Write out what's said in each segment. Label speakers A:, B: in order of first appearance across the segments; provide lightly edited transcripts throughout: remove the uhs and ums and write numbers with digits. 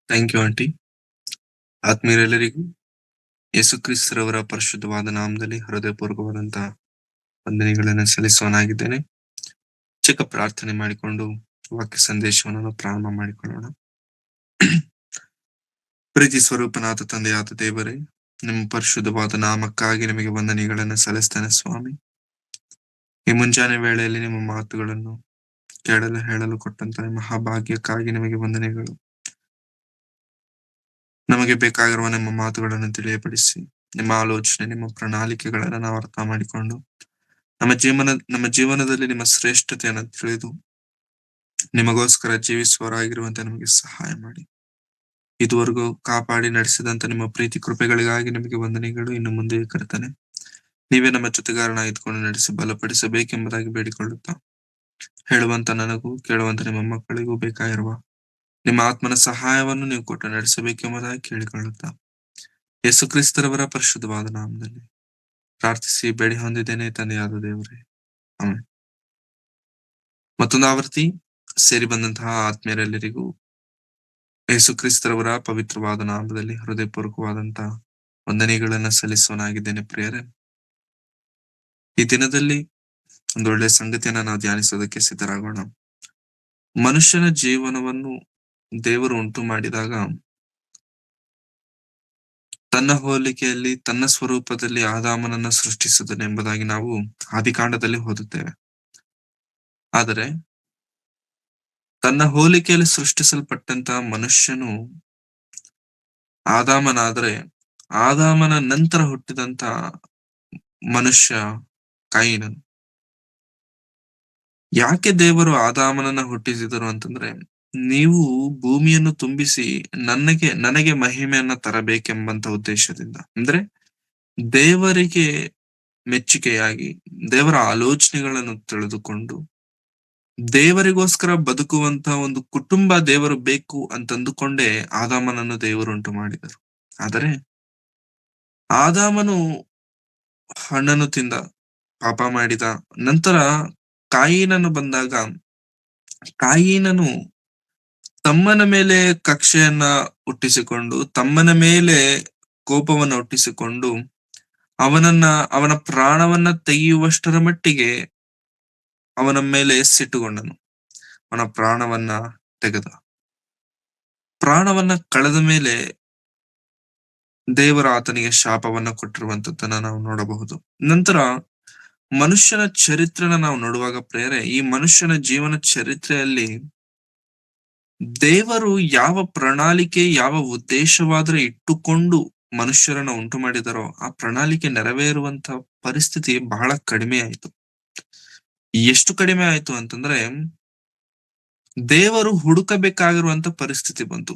A: Thank you aunty. ಆತ್ಮೀಯರೆಲ್ಲರಿಗೂ ಯೇಸು ಕ್ರಿಸ್ತರವರ ಪರಿಶುದ್ಧವಾದ ನಾಮದಲ್ಲಿ ಹೃದಯಪೂರ್ವಕವಾದಂತಹ ವಂದನೆಗಳನ್ನು ಸಲ್ಲಿಸುವನಾಗಿದ್ದೇನೆ. ಚಿಕ್ಕ ಪ್ರಾರ್ಥನೆ ಮಾಡಿಕೊಂಡು ವಾಕ್ಯ ಸಂದೇಶವನ್ನು ಪ್ರಾರಂಭ ಮಾಡಿಕೊಳ್ಳೋಣ. ಪ್ರೀತಿ ಸ್ವರೂಪನಾದ ತಂದೆಯಾದ ದೇವರೇ, ನಿಮ್ಮ ಪರಿಶುದ್ಧವಾದ ನಾಮಕ್ಕಾಗಿ ನಿಮಗೆ ವಂದನೆಗಳನ್ನು ಸಲ್ಲಿಸ್ತೇನೆ ಸ್ವಾಮಿ. ಈ ಮುಂಜಾನೆ ವೇಳೆಯಲ್ಲಿ ನಿಮ್ಮ ಮಾತುಗಳನ್ನು ಕೇಳಲು ಹೇಳಲು ಕೊಟ್ಟಂತಹ ಮಹಾಭಾಗ್ಯಕ್ಕಾಗಿ ನಿಮಗೆ ವಂದನೆಗಳು. ನಮಗೆ ಬೇಕಾಗಿರುವ ನಿಮ್ಮ ಮಾತುಗಳನ್ನು ತಿಳಿಯಪಡಿಸಿ, ನಿಮ್ಮ ಆಲೋಚನೆ, ನಿಮ್ಮ ಪ್ರಣಾಳಿಕೆಗಳನ್ನು ನಾವು ಅರ್ಥ ಮಾಡಿಕೊಂಡು ನಮ್ಮ ಜೀವನದಲ್ಲಿ ನಿಮ್ಮ ಶ್ರೇಷ್ಠತೆಯನ್ನು ತಿಳಿದು ನಿಮಗೋಸ್ಕರ ಜೀವಿಸುವವರಾಗಿರುವಂತೆ ನಮಗೆ ಸಹಾಯ ಮಾಡಿ. ಇದುವರೆಗೂ ಕಾಪಾಡಿ ನಡೆಸಿದಂತ ನಿಮ್ಮ ಪ್ರೀತಿ ಕೃಪೆಗಳಿಗಾಗಿ ನಿಮಗೆ ವಂದನೆಗಳು. ಇನ್ನು ಮುಂದೆ ಕರ್ತನೆ, ನೀವೇ ನಮ್ಮ ಜೊತೆಗಾರನಾಗಿದ್ದುಕೊಂಡು ನಡೆಸಿ ಬಲಪಡಿಸಬೇಕೆಂಬುದಾಗಿ ಬೇಡಿಕೊಳ್ಳುತ್ತಾ, ಹೇಳುವಂತ ನನಗೂ ಕೇಳುವಂತ ನಿಮ್ಮ ಮಕ್ಕಳಿಗೂ ಬೇಕಾಗಿರುವ ನಿಮ್ಮ ಆತ್ಮನ ಸಹಾಯವನ್ನು ನೀವು ಕೊಟ್ಟು ನಡೆಸಬೇಕೆಂಬುದಾಗಿ ಕೇಳಿಕೊಳ್ಳುತ್ತಾ, ಯೇಸು ಕ್ರಿಸ್ತರವರ ಪರಿಶುದ್ಧವಾದ ನಾಮದಲ್ಲಿ ಪ್ರಾರ್ಥಿಸಿ ಬೇಡಿ ಹೊಂದಿದ್ದೇನೆ ತಂದೆಯಾದ ದೇವರೇ, ಆಮೆನ್. ಮತ್ತೊಂದು ಆವೃತ್ತಿ ಸೇರಿ ಬಂದಂತಹ ಆತ್ಮೀಯರೆಲ್ಲರಿಗೂ ಯೇಸು ಕ್ರಿಸ್ತರವರ ಪವಿತ್ರವಾದ ನಾಮದಲ್ಲಿ ಹೃದಯಪೂರ್ವಕವಾದಂತಹ ವಂದನೆಗಳನ್ನ ಸಲ್ಲಿಸುವನಾಗಿದ್ದೇನೆ. ಪ್ರಿಯರೇ, ಈ ದಿನದಲ್ಲಿ ಒಂದೊಳ್ಳೆ ಸಂಗತಿಯನ್ನ ನಾವು ಧ್ಯಾನಿಸೋದಕ್ಕೆ ಸಿದ್ಧರಾಗೋಣ. ಮನುಷ್ಯನ ಜೀವನವನ್ನು ದೇವರು ಉಂಟು ಮಾಡಿದಾಗ ತನ್ನ ಹೋಲಿಕೆಯಲ್ಲಿ ತನ್ನ ಸ್ವರೂಪದಲ್ಲಿ ಆದಾಮನನ್ನ ಸೃಷ್ಟಿಸಿದನೆಂಬುದಾಗಿ ನಾವು ಆದಿಕಾಂಡದಲ್ಲಿ ಓದುತ್ತೇವೆ. ಆದರೆ ತನ್ನ ಹೋಲಿಕೆಯಲ್ಲಿ ಸೃಷ್ಟಿಸಲ್ಪಟ್ಟಂತಹ ಮನುಷ್ಯನು ಆದಾಮನಾದರೆ, ಆದಾಮನ ನಂತರ ಹುಟ್ಟಿದಂತ ಮನುಷ್ಯ ಕಾಯಿನನು. ಯಾಕೆ ದೇವರು ಆದಾಮನನ್ನ ಹುಟ್ಟಿಸಿದರು ಅಂತಂದ್ರೆ, ನೀವು ಭೂಮಿಯನ್ನು ತುಂಬಿಸಿ ನನಗೆ ಮಹಿಮೆಯನ್ನ ತರಬೇಕೆಂಬಂತ ಉದ್ದೇಶದಿಂದ. ಅಂದ್ರೆ ದೇವರಿಗೆ ಮೆಚ್ಚುಗೆಯಾಗಿ ದೇವರ ಆಲೋಚನೆಗಳನ್ನು ತಿಳಿದುಕೊಂಡು ದೇವರಿಗೋಸ್ಕರ ಬದುಕುವಂತ ಒಂದು ಕುಟುಂಬ ದೇವರು ಬೇಕು ಅಂತಂದುಕೊಂಡೇ ಆದಾಮನನ್ನು ದೇವರು ಉಂಟು ಮಾಡಿದರು. ಆದರೆ ಆದಾಮನು ಹಣ್ಣನ್ನು ತಿಂದ, ಪಾಪ ಮಾಡಿದ. ನಂತರ ಕಾಯಿನನು ಬಂದಾಗ, ಕಾಯಿನನು ತಮ್ಮನ ಮೇಲೆ ಕಕ್ಷೆಯನ್ನ ಹುಟ್ಟಿಸಿಕೊಂಡು, ತಮ್ಮನ ಮೇಲೆ ಕೋಪವನ್ನ ಹುಟ್ಟಿಸಿಕೊಂಡು, ಅವನ ಪ್ರಾಣವನ್ನ ತೆಗೆಯುವಷ್ಟರ ಮಟ್ಟಿಗೆ ಅವನ ಮೇಲೆ ಸಿಟ್ಟುಗೊಂಡನು. ಅವನ ಪ್ರಾಣವನ್ನ ತೆಗೆದ. ಪ್ರಾಣವನ್ನ ಕಳೆದ ಮೇಲೆ ದೇವರ ಆತನಿಗೆ ಶಾಪವನ್ನ ಕೊಟ್ಟಿರುವಂತದ್ದನ್ನ ನಾವು ನೋಡಬಹುದು. ನಂತರ ಮನುಷ್ಯನ ಚರಿತ್ರೆನ ನಾವು ನೋಡುವಾಗ ಪ್ರೇರೆ, ಈ ಮನುಷ್ಯನ ಜೀವನ ಚರಿತ್ರೆಯಲ್ಲಿ ದೇವರು ಯಾವ ಪ್ರಣಾಳಿಕೆ, ಯಾವ ಉದ್ದೇಶವಾದ್ರೆ ಇಟ್ಟುಕೊಂಡು ಮನುಷ್ಯರನ್ನ ಉಂಟು ಮಾಡಿದರೋ ಆ ಪ್ರಣಾಳಿಕೆ ನೆರವೇರುವಂತ ಪರಿಸ್ಥಿತಿ ಬಹಳ ಕಡಿಮೆ ಆಯ್ತು. ಎಷ್ಟು ಕಡಿಮೆ ಆಯ್ತು ಅಂತಂದ್ರೆ, ದೇವರು ಹುಡುಕಬೇಕಾಗಿರುವಂತ ಪರಿಸ್ಥಿತಿ ಬಂತು.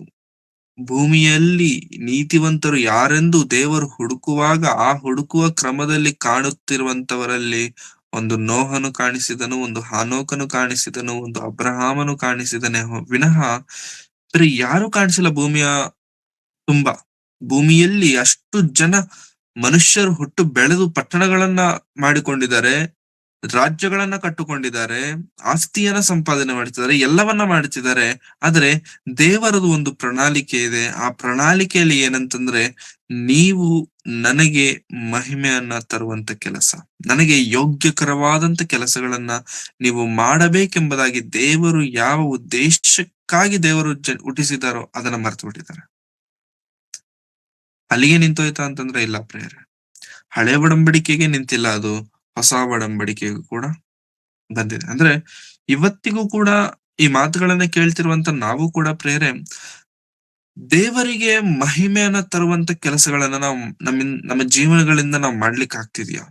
A: ಭೂಮಿಯಲ್ಲಿ ನೀತಿವಂತರು ಯಾರೆಂದು ದೇವರು ಹುಡುಕುವಾಗ, ಆ ಹುಡುಕುವ ಕ್ರಮದಲ್ಲಿ ಕಾಣುತ್ತಿರುವಂತವರಲ್ಲಿ ಒಂದು ನೋಹನು ಕಾಣಿಸಿದನು, ಒಂದು ಹಾನೋಕನು ಕಾಣಿಸಿದನು, ಒಂದು ಅಬ್ರಹಾಮನು ಕಾಣಿಸಿದನೆ ವಿನಃ ಬೇರೆ ಯಾರು ಕಾಣಿಸಿಲ್ಲ. ತುಂಬಾ ಭೂಮಿಯಲ್ಲಿ ಅಷ್ಟು ಜನ ಮನುಷ್ಯರು ಹುಟ್ಟು ಬೆಳೆದು ಪಟ್ಟಣಗಳನ್ನ ಮಾಡಿಕೊಂಡಿದ್ದಾರೆ, ರಾಜ್ಯಗಳನ್ನ ಕಟ್ಟುಕೊಂಡಿದ್ದಾರೆ, ಆಸ್ತಿಯನ್ನ ಸಂಪಾದನೆ ಮಾಡ್ತಿದ್ದಾರೆ, ಎಲ್ಲವನ್ನ ಮಾಡ್ತಿದ್ದಾರೆ. ಆದ್ರೆ ದೇವರದು ಒಂದು ಪ್ರಣಾಳಿಕೆ ಇದೆ. ಆ ಪ್ರಣಾಳಿಕೆಯಲ್ಲಿ ಏನಂತಂದ್ರೆ, ನೀವು ನನಗೆ ಮಹಿಮೆಯನ್ನ ತರುವಂತ ಕೆಲಸ, ನನಗೆ ಯೋಗ್ಯಕರವಾದಂತ ಕೆಲಸಗಳನ್ನ ನೀವು ಮಾಡಬೇಕೆಂಬುದಾಗಿ ದೇವರು ಯಾವ ಉದ್ದೇಶಕ್ಕಾಗಿ ದೇವರು ಹುಟ್ಟಿಸಿದಾರೋ ಅದನ್ನ ಮರೆತು ಬಿಟ್ಟಿದ್ದಾರೆ. ಅಲ್ಲಿಗೆ ನಿಂತೋಯ್ತಾ ಅಂತಂದ್ರೆ ಇಲ್ಲ ಪ್ರೇಯರ್. ಹಳೆ ಒಡಂಬಡಿಕೆಗೆ ನಿಂತಿಲ್ಲ, ಅದು ಹೊಸ ಒಡಂಬಡಿಕೆಗೂ ಕೂಡ ಬಂದಿದೆ. ಅಂದ್ರೆ ಇವತ್ತಿಗೂ ಕೂಡ ಈ ಮಾತುಗಳನ್ನ ಕೇಳ್ತಿರುವಂತ ನಾವು ಕೂಡ ಪ್ರೇರೆ, ದೇವರಿಗೆ ಮಹಿಮೆಯನ್ನ ತರುವಂತ ಕೆಲಸಗಳನ್ನ ನಾವು ನಮ್ಮ ಜೀವನಗಳಿಂದ ನಾವು ಮಾಡ್ಲಿಕ್ಕೆ ಆಗ್ತಿದ್ಯಾ?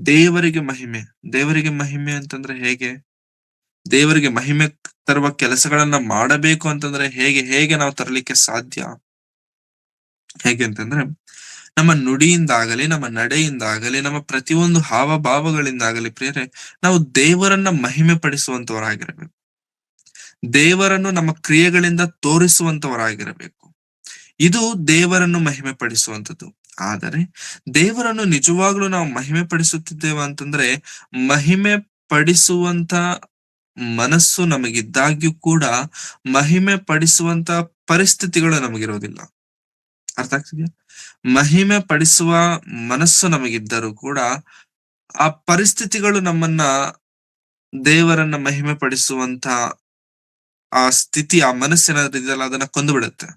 A: ದೇವರಿಗೆ ಮಹಿಮೆ ಅಂತಂದ್ರೆ ಹೇಗೆ? ದೇವರಿಗೆ ಮಹಿಮೆ ತರುವ ಕೆಲಸಗಳನ್ನ ಮಾಡಬೇಕು ಅಂತಂದ್ರೆ ಹೇಗೆ ನಾವು ತರಲಿಕ್ಕೆ ಸಾಧ್ಯ? ಹೇಗೆ ಅಂತಂದ್ರೆ, ನಮ್ಮ ನುಡಿಯಿಂದಾಗಲಿ, ನಮ್ಮ ನಡೆಯಿಂದಾಗಲಿ, ನಮ್ಮ ಪ್ರತಿಯೊಂದು ಹಾವಭಾವಗಳಿಂದಾಗಲಿ ಪ್ರಿಯರೇ, ನಾವು ದೇವರನ್ನ ಮಹಿಮೆ ಪಡಿಸುವಂತವರಾಗಿರಬೇಕು. ದೇವರನ್ನು ನಮ್ಮ ಕ್ರಿಯೆಗಳಿಂದ ತೋರಿಸುವಂತವರಾಗಿರಬೇಕು. ಇದು ದೇವರನ್ನು ಮಹಿಮೆ ಪಡಿಸುವಂಥದ್ದು. ಆದರೆ ದೇವರನ್ನು ನಿಜವಾಗ್ಲೂ ನಾವು ಮಹಿಮೆ ಪಡಿಸುತ್ತಿದ್ದೇವೆ ಅಂತಂದ್ರೆ, ಮಹಿಮೆ ಪಡಿಸುವಂತ ಮನಸ್ಸು ನಮಗಿದ್ದಾಗ್ಯೂ ಕೂಡ ಮಹಿಮೆ ಪಡಿಸುವಂತ ಪರಿಸ್ಥಿತಿಗಳು ನಮಗಿರೋದಿಲ್ಲ. ಅರ್ಥ ಆಗ್ತಿದ್ಯಾ? ಮಹಿಮೆ ಪಡಿಸುವ ಮನಸ್ಸು ನಮಗಿದ್ದರೂ ಕೂಡ ಆ ಪರಿಸ್ಥಿತಿಗಳು ನಮ್ಮನ್ನ ದೇವರನ್ನ ಮಹಿಮೆ ಪಡಿಸುವಂತ ಆ ಸ್ಥಿತಿ, ಆ ಮನಸ್ಸೇನಾದ್ರೂ ಇದೆಯಲ್ಲ ಅದನ್ನ ಕೊಂದು ಬಿಡುತ್ತೆ.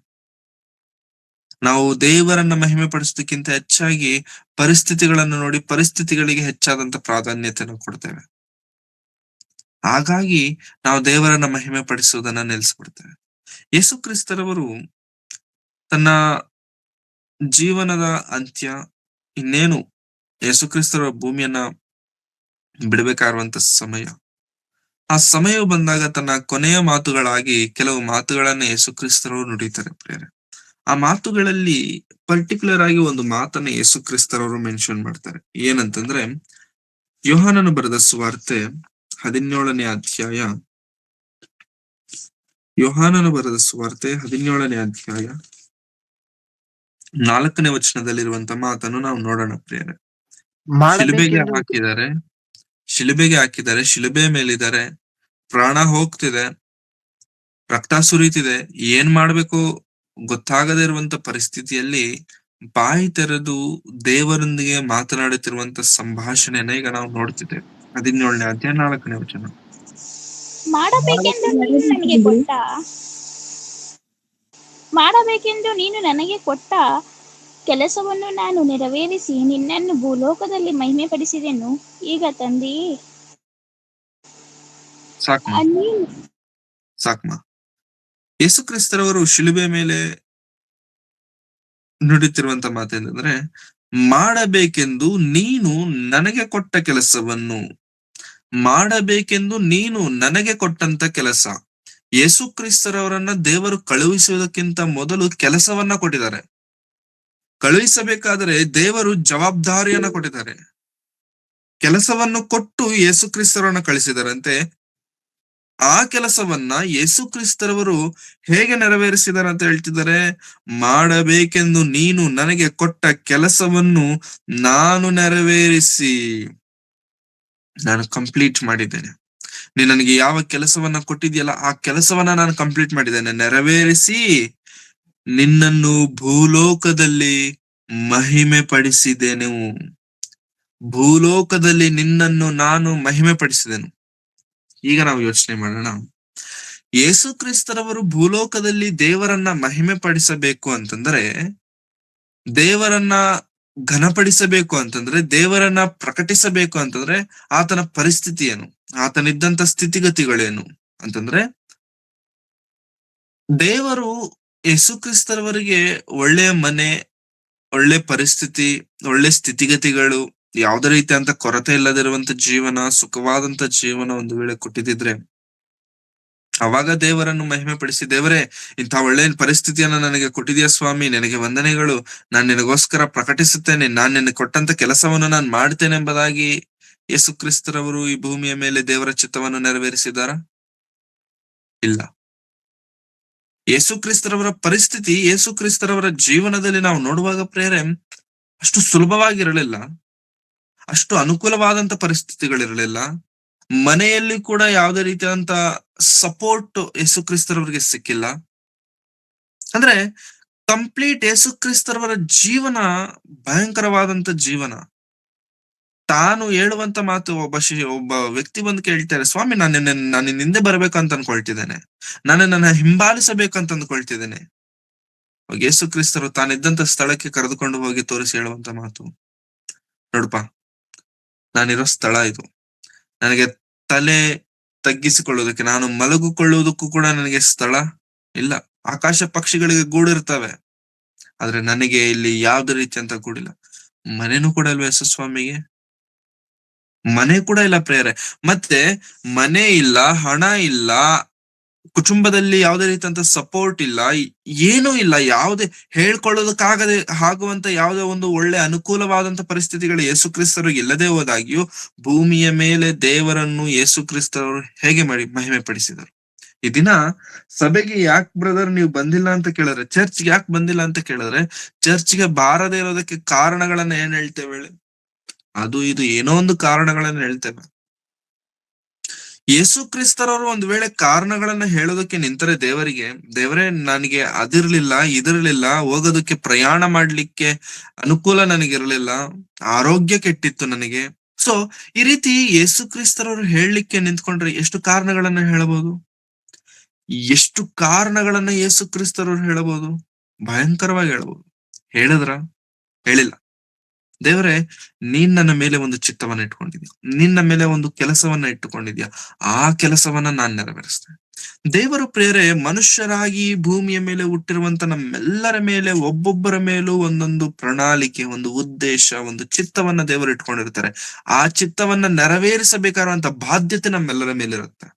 A: ನಾವು ದೇವರನ್ನ ಮಹಿಮೆ ಪಡಿಸೋದಕ್ಕಿಂತ ಹೆಚ್ಚಾಗಿ ಪರಿಸ್ಥಿತಿಗಳನ್ನು ನೋಡಿ ಪರಿಸ್ಥಿತಿಗಳಿಗೆ ಹೆಚ್ಚಾದಂತ ಪ್ರಾಧಾನ್ಯತೆಯನ್ನು ಕೊಡ್ತೇವೆ. ಹಾಗಾಗಿ ನಾವು ದೇವರನ್ನ ಮಹಿಮೆ ಪಡಿಸುವುದನ್ನ ನಿಲ್ಲಿಸ್ಬಿಡ್ತೇವೆ. ಯೇಸು ಕ್ರಿಸ್ತರವರು ತನ್ನ ಜೀವನದ ಅಂತ್ಯ ಇನ್ನೇನು ಯೇಸು ಕ್ರಿಸ್ತರವರ ಭೂಮಿಯನ್ನ ಬಿಡಬೇಕಾಗಿರುವಂತ ಸಮಯ, ಆ ಸಮಯವು ಬಂದಾಗ ತನ್ನ ಕೊನೆಯ ಮಾತುಗಳಾಗಿ ಕೆಲವು ಮಾತುಗಳನ್ನ ಯೇಸು ಕ್ರಿಸ್ತರವರು ನುಡಿತಾರೆ ಪ್ರಿಯರೇ. ಆ ಮಾತುಗಳಲ್ಲಿ ಪರ್ಟಿಕ್ಯುಲರ್ ಆಗಿ ಒಂದು ಮಾತನ್ನ ಯೇಸು ಕ್ರಿಸ್ತರವರು ಮೆನ್ಷನ್ ಮಾಡ್ತಾರೆ. ಏನಂತಂದ್ರೆ, ಯೋಹಾನನು ಬರೆದ ಸುವಾರ್ತೆ 17ನೇ ಅಧ್ಯಾಯ, ಯೋಹಾನನು ಬರೆದ ಸುವಾರ್ತೆ 17ನೇ ಅಧ್ಯಾಯ 4ನೇ ವಚನದಲ್ಲಿರುವಂತ ಮಾತನ್ನು ನಾವು ನೋಡೋಣ ಪ್ರಿಯರೇ. ಶಿಲುಬೆಗೆ ಹಾಕಿದ್ದಾರೆ, ಶಿಲುಬೆ ಮೇಲಿದ್ದಾರೆ, ಪ್ರಾಣ ಹೋಗ್ತಿದೆ, ರಕ್ತ ಸುರಿತಿದೆ, ಏನ್ ಮಾಡ್ಬೇಕು ಗೊತ್ತಾಗದೇ ಇರುವಂತ ಪರಿಸ್ಥಿತಿಯಲ್ಲಿ ಬಾಯಿ ತೆರೆದು ದೇವರೊಂದಿಗೆ ಮಾತನಾಡುತ್ತಿರುವಂತ ಸಂಭಾಷಣೆಯನ್ನ ಈಗ ನಾವು ನೋಡ್ತಿದ್ದೇವೆ. 17ನೇ ಅಧ್ಯಾಯ 4ನೇ ವಚನ.
B: ಮಾಡಬೇಕೆಂದು ನೀನು ನನಗೆ ಕೊಟ್ಟ ಕೆಲಸವನ್ನು ನಾನು ನೆರವೇರಿಸಿ ನಿನ್ನನ್ನು ಭೂಲೋಕದಲ್ಲಿ ಮಹಿಮೆ ಪಡಿಸಿದೆನು. ಈಗ ತಂದಿ
A: ಸಾಕ್ಮಾ. ಯೇಸು ಕ್ರಿಸ್ತರವರು ಶಿಲುಬೆ ಮೇಲೆ ನುಡಿತಿರುವಂತ ಮಾತೇನಂದ್ರೆ, ಮಾಡಬೇಕೆಂದು ನೀನು ನನಗೆ ಕೊಟ್ಟ ಕೆಲಸವನ್ನು, ಮಾಡಬೇಕೆಂದು ನೀನು ನನಗೆ ಕೊಟ್ಟಂತ ಕೆಲಸ. ಯೇಸು ಕ್ರಿಸ್ತರವರನ್ನ ದೇವರು ಕಳುಹಿಸುವುದಕ್ಕಿಂತ ಮೊದಲು ಕೆಲಸವನ್ನ ಕೊಟ್ಟಿದ್ದಾರೆ. ಕಳುಹಿಸಬೇಕಾದರೆ ದೇವರು ಜವಾಬ್ದಾರಿಯನ್ನ ಕೊಟ್ಟಿದ್ದಾರೆ. ಕೆಲಸವನ್ನು ಕೊಟ್ಟು ಯೇಸು ಕ್ರಿಸ್ತರವನ್ನ ಕಳಿಸಿದಾರಂತೆ. ಆ ಕೆಲಸವನ್ನ ಯೇಸು ಕ್ರಿಸ್ತರವರು ಹೇಗೆ ನೆರವೇರಿಸಿದಾರೆ ಅಂತ ಹೇಳ್ತಿದ್ದಾರೆ. ಮಾಡಬೇಕೆಂದು ನೀನು ನನಗೆ ಕೊಟ್ಟ ಕೆಲಸವನ್ನು ನಾನು ನೆರವೇರಿಸಿ, ನಾನು ಕಂಪ್ಲೀಟ್ ಮಾಡಿದ್ದೇನೆ. ನೀನು ನನಗೆ ಯಾವ ಕೆಲಸವನ್ನ ಕೊಟ್ಟಿದ್ಯಲ್ಲ ಆ ಕೆಲಸವನ್ನ ನಾನು ಕಂಪ್ಲೀಟ್ ಮಾಡಿದ್ದೇನೆ, ನೆರವೇರಿಸಿ ನಿನ್ನನ್ನು ಭೂಲೋಕದಲ್ಲಿ ಮಹಿಮೆ ಪಡಿಸಿದೆನು. ಭೂಲೋಕದಲ್ಲಿ ನಿನ್ನನ್ನು ನಾನು ಮಹಿಮೆ ಪಡಿಸಿದೆನು. ಈಗ ನಾವು ಯೋಚನೆ ಮಾಡೋಣ, ಯೇಸು ಕ್ರಿಸ್ತರವರು ಭೂಲೋಕದಲ್ಲಿ ದೇವರನ್ನ ಮಹಿಮೆ ಪಡಿಸಬೇಕು ಅಂತಂದ್ರೆ, ದೇವರನ್ನ ಘನಪಡಿಸಬೇಕು ಅಂತಂದ್ರೆ, ದೇವರನ್ನ ಪ್ರಕಟಿಸಬೇಕು ಅಂತಂದ್ರೆ ಆತನ ಪರಿಸ್ಥಿತಿ ಏನು, ಆತನಿದ್ದಂತ ಸ್ಥಿತಿಗತಿಗಳೇನು ಅಂತಂದ್ರೆ, ದೇವರು ಯೇಸು ಕ್ರಿಸ್ತರವರಿಗೆ ಒಳ್ಳೆಯ ಮನೆ, ಒಳ್ಳೆ ಪರಿಸ್ಥಿತಿ, ಒಳ್ಳೆ ಸ್ಥಿತಿಗತಿಗಳು, ಯಾವುದೇ ರೀತಿಯಂತ ಕೊರತೆ ಇಲ್ಲದಿರುವಂತ ಜೀವನ, ಸುಖವಾದಂತ ಜೀವನ ಒಂದು ವೇಳೆ ಕೊಟ್ಟಿದ್ರೆ ಅವಾಗ ದೇವರನ್ನು ಮಹಿಮೆ ಪಡಿಸಿ, ದೇವರೇ ಇಂಥ ಒಳ್ಳೆ ಪರಿಸ್ಥಿತಿಯನ್ನ ನನಗೆ ಕೊಟ್ಟಿದ್ಯಾ ಸ್ವಾಮಿ, ನನಗೆ ವಂದನೆಗಳು, ನಾನು ನಿನಗೋಸ್ಕರ ಪ್ರಕಟಿಸುತ್ತೇನೆ, ನಾನು ನಿನಗೆ ಕೊಟ್ಟಂತ ಕೆಲಸವನ್ನು ನಾನು ಮಾಡ್ತೇನೆ ಎಂಬುದಾಗಿ ಯೇಸು ಕ್ರಿಸ್ತರವರು ಈ ಭೂಮಿಯ ಮೇಲೆ ದೇವರ ಚಿತ್ತವನ್ನು ನೆರವೇರಿಸಿದಾರ? ಇಲ್ಲ. ಯೇಸು ಕ್ರಿಸ್ತರವರ ಪರಿಸ್ಥಿತಿ, ಯೇಸು ಕ್ರಿಸ್ತರವರ ಜೀವನದಲ್ಲಿ ನಾವು ನೋಡುವಾಗ ಪ್ರೇರೆ ಅಷ್ಟು ಸುಲಭವಾಗಿರಲಿಲ್ಲ, ಅಷ್ಟು ಅನುಕೂಲವಾದಂತ ಪರಿಸ್ಥಿತಿಗಳಿರಲಿಲ್ಲ. ಮನೆಯಲ್ಲಿ ಕೂಡ ಯಾವುದೇ ರೀತಿಯಾದಂತ ಸಪೋರ್ಟ್ ಯೇಸು ಕ್ರಿಸ್ತರವರಿಗೆ ಸಿಕ್ಕಿಲ್ಲ. ಅಂದ್ರೆ ಕಂಪ್ಲೀಟ್ ಯೇಸು ಕ್ರಿಸ್ತರವರ ಜೀವನ ಭಯಂಕರವಾದಂತ ಜೀವನ. ತಾನು ಹೇಳುವಂತ ಮಾತು, ಒಬ್ಬ ವ್ಯಕ್ತಿ ಬಂದು ಕೇಳ್ತಾರೆ, ಸ್ವಾಮಿ ನಾನು ನಿನ್ನ ಹಿಂದೆ ಬರ್ಬೇಕಂತ ಅನ್ಕೊಳ್ತಿದ್ದೇನೆ, ನನ್ನ ಹಿಂಬಾಲಿಸಬೇಕಂತ ಅಂದ್ಕೊಳ್ತಿದ್ದೇನೆ. ಯೇಸು ಕ್ರಿಸ್ತರು ತಾನಿದ್ದಂತ ಸ್ಥಳಕ್ಕೆ ಕರೆದುಕೊಂಡು ಹೋಗಿ ತೋರಿಸಿ ಹೇಳುವಂತ ಮಾತು, ನೋಡಪ್ಪ, ನಾನಿರೋ ಸ್ಥಳ ಇದು, ನನಗೆ ತಲೆ ತಗ್ಗಿಸಿಕೊಳ್ಳುವುದಕ್ಕೆ, ನಾನು ಮಲಗಿಕೊಳ್ಳುವುದಕ್ಕೂ ಕೂಡ ನನಗೆ ಸ್ಥಳ ಇಲ್ಲ. ಆಕಾಶ ಪಕ್ಷಿಗಳಿಗೆ ಗೂಡಿರ್ತವೆ, ಆದ್ರೆ ನನಗೆ ಇಲ್ಲಿ ಯಾವ್ದು ರೀತಿ ಅಂತ ಗೂಡಿಲ್ಲ. ಮನೆನೂ ಕೂಡ ಇಲ್ವ ಯೇಸುಸ್ವಾಮಿಗೆ? ಮನೆ ಕೂಡ ಇಲ್ಲ ಪ್ರೇರೆ. ಮತ್ತೆ ಮನೆ ಇಲ್ಲ, ಹಣ ಇಲ್ಲ, ಕುಟುಂಬದಲ್ಲಿ ಯಾವುದೇ ರೀತಿಯಂತ ಸಪೋರ್ಟ್ ಇಲ್ಲ, ಏನೂ ಇಲ್ಲ. ಯಾವುದೇ ಹೇಳ್ಕೊಳ್ಳೋದಕ್ಕಾಗದೆ ಆಗುವಂತ ಯಾವುದೇ ಒಂದು ಒಳ್ಳೆ ಅನುಕೂಲವಾದಂತ ಪರಿಸ್ಥಿತಿಗಳು ಯೇಸು ಕ್ರಿಸ್ತರು ಇಲ್ಲದೆ ಹೋದಾಗ್ಯೂ ಭೂಮಿಯ ಮೇಲೆ ದೇವರನ್ನು ಯೇಸು ಕ್ರಿಸ್ತರು ಹೇಗೆ ಮಹಿಮೆ ಪಡಿಸಿದರು. ಈ ದಿನ ಸಭೆಗೆ ಯಾಕೆ ಬ್ರದರ್ ನೀವು ಬಂದಿಲ್ಲ ಅಂತ ಕೇಳಿದ್ರೆ, ಚರ್ಚ್ಗೆ ಯಾಕೆ ಬಂದಿಲ್ಲ ಅಂತ ಕೇಳಿದ್ರೆ, ಚರ್ಚ್ಗೆ ಬಾರದೇ ಇರೋದಕ್ಕೆ ಕಾರಣಗಳನ್ನ ಏನ್ ಹೇಳ್ತೇವೆ ಹೇಳಿ? ಅದು ಇದು ಏನೋ ಒಂದು ಕಾರಣಗಳನ್ನ ಹೇಳ್ತೇವೆ. ಯೇಸು ಕ್ರಿಸ್ತರವರು ಒಂದು ವೇಳೆ ಕಾರಣಗಳನ್ನ ಹೇಳೋದಕ್ಕೆ ನಿಂತರೆ ದೇವರಿಗೆ, ದೇವರೇ ನನಗೆ ಅದಿರ್ಲಿಲ್ಲ, ಇದಿರ್ಲಿಲ್ಲ, ಹೋಗೋದಕ್ಕೆ ಪ್ರಯಾಣ ಮಾಡ್ಲಿಕ್ಕೆ ಅನುಕೂಲ ನನಗಿರ್ಲಿಲ್ಲ, ಆರೋಗ್ಯ ಕೆಟ್ಟಿತ್ತು ನನಗೆ. ಸೊ ಈ ರೀತಿ ಯೇಸು ಕ್ರಿಸ್ತರವರು ಹೇಳಲಿಕ್ಕೆ ನಿಂತ್ಕೊಂಡ್ರೆ ಎಷ್ಟು ಕಾರಣಗಳನ್ನ ಹೇಳಬಹುದು? ಎಷ್ಟು ಕಾರಣಗಳನ್ನ ಯೇಸು ಕ್ರಿಸ್ತರವರು ಹೇಳಬಹುದು? ಭಯಂಕರವಾಗಿ ಹೇಳಬಹುದು. ಹೇಳಿದ್ರ? ಹೇಳಿಲ್ಲ. ದೇವರೇ, ನೀನ್ ನನ್ನ ಮೇಲೆ ಒಂದು ಚಿತ್ತವನ್ನ ಇಟ್ಕೊಂಡಿದ್ಯಾ, ನಿನ್ನ ಮೇಲೆ ಒಂದು ಕೆಲಸವನ್ನ ಇಟ್ಟುಕೊಂಡಿದ್ಯಾ, ಆ ಕೆಲಸವನ್ನ ನಾನ್ ನೆರವೇರಿಸ್ತೇನೆ. ದೇವರು ಪ್ರೇರೆ ಮನುಷ್ಯರಾಗಿ ಭೂಮಿಯ ಮೇಲೆ ಹುಟ್ಟಿರುವಂತ ನಮ್ಮೆಲ್ಲರ ಮೇಲೆ, ಒಬ್ಬೊಬ್ಬರ ಮೇಲೂ ಒಂದೊಂದು ಪ್ರಣಾಳಿಕೆ, ಒಂದು ಉದ್ದೇಶ, ಒಂದು ಚಿತ್ತವನ್ನ ದೇವರು ಇಟ್ಕೊಂಡಿರ್ತಾರೆ. ಆ ಚಿತ್ತವನ್ನ ನೆರವೇರಿಸಬೇಕಾದಂತ ಬಾಧ್ಯತೆ ನಮ್ಮೆಲ್ಲರ ಮೇಲಿರುತ್ತೆ.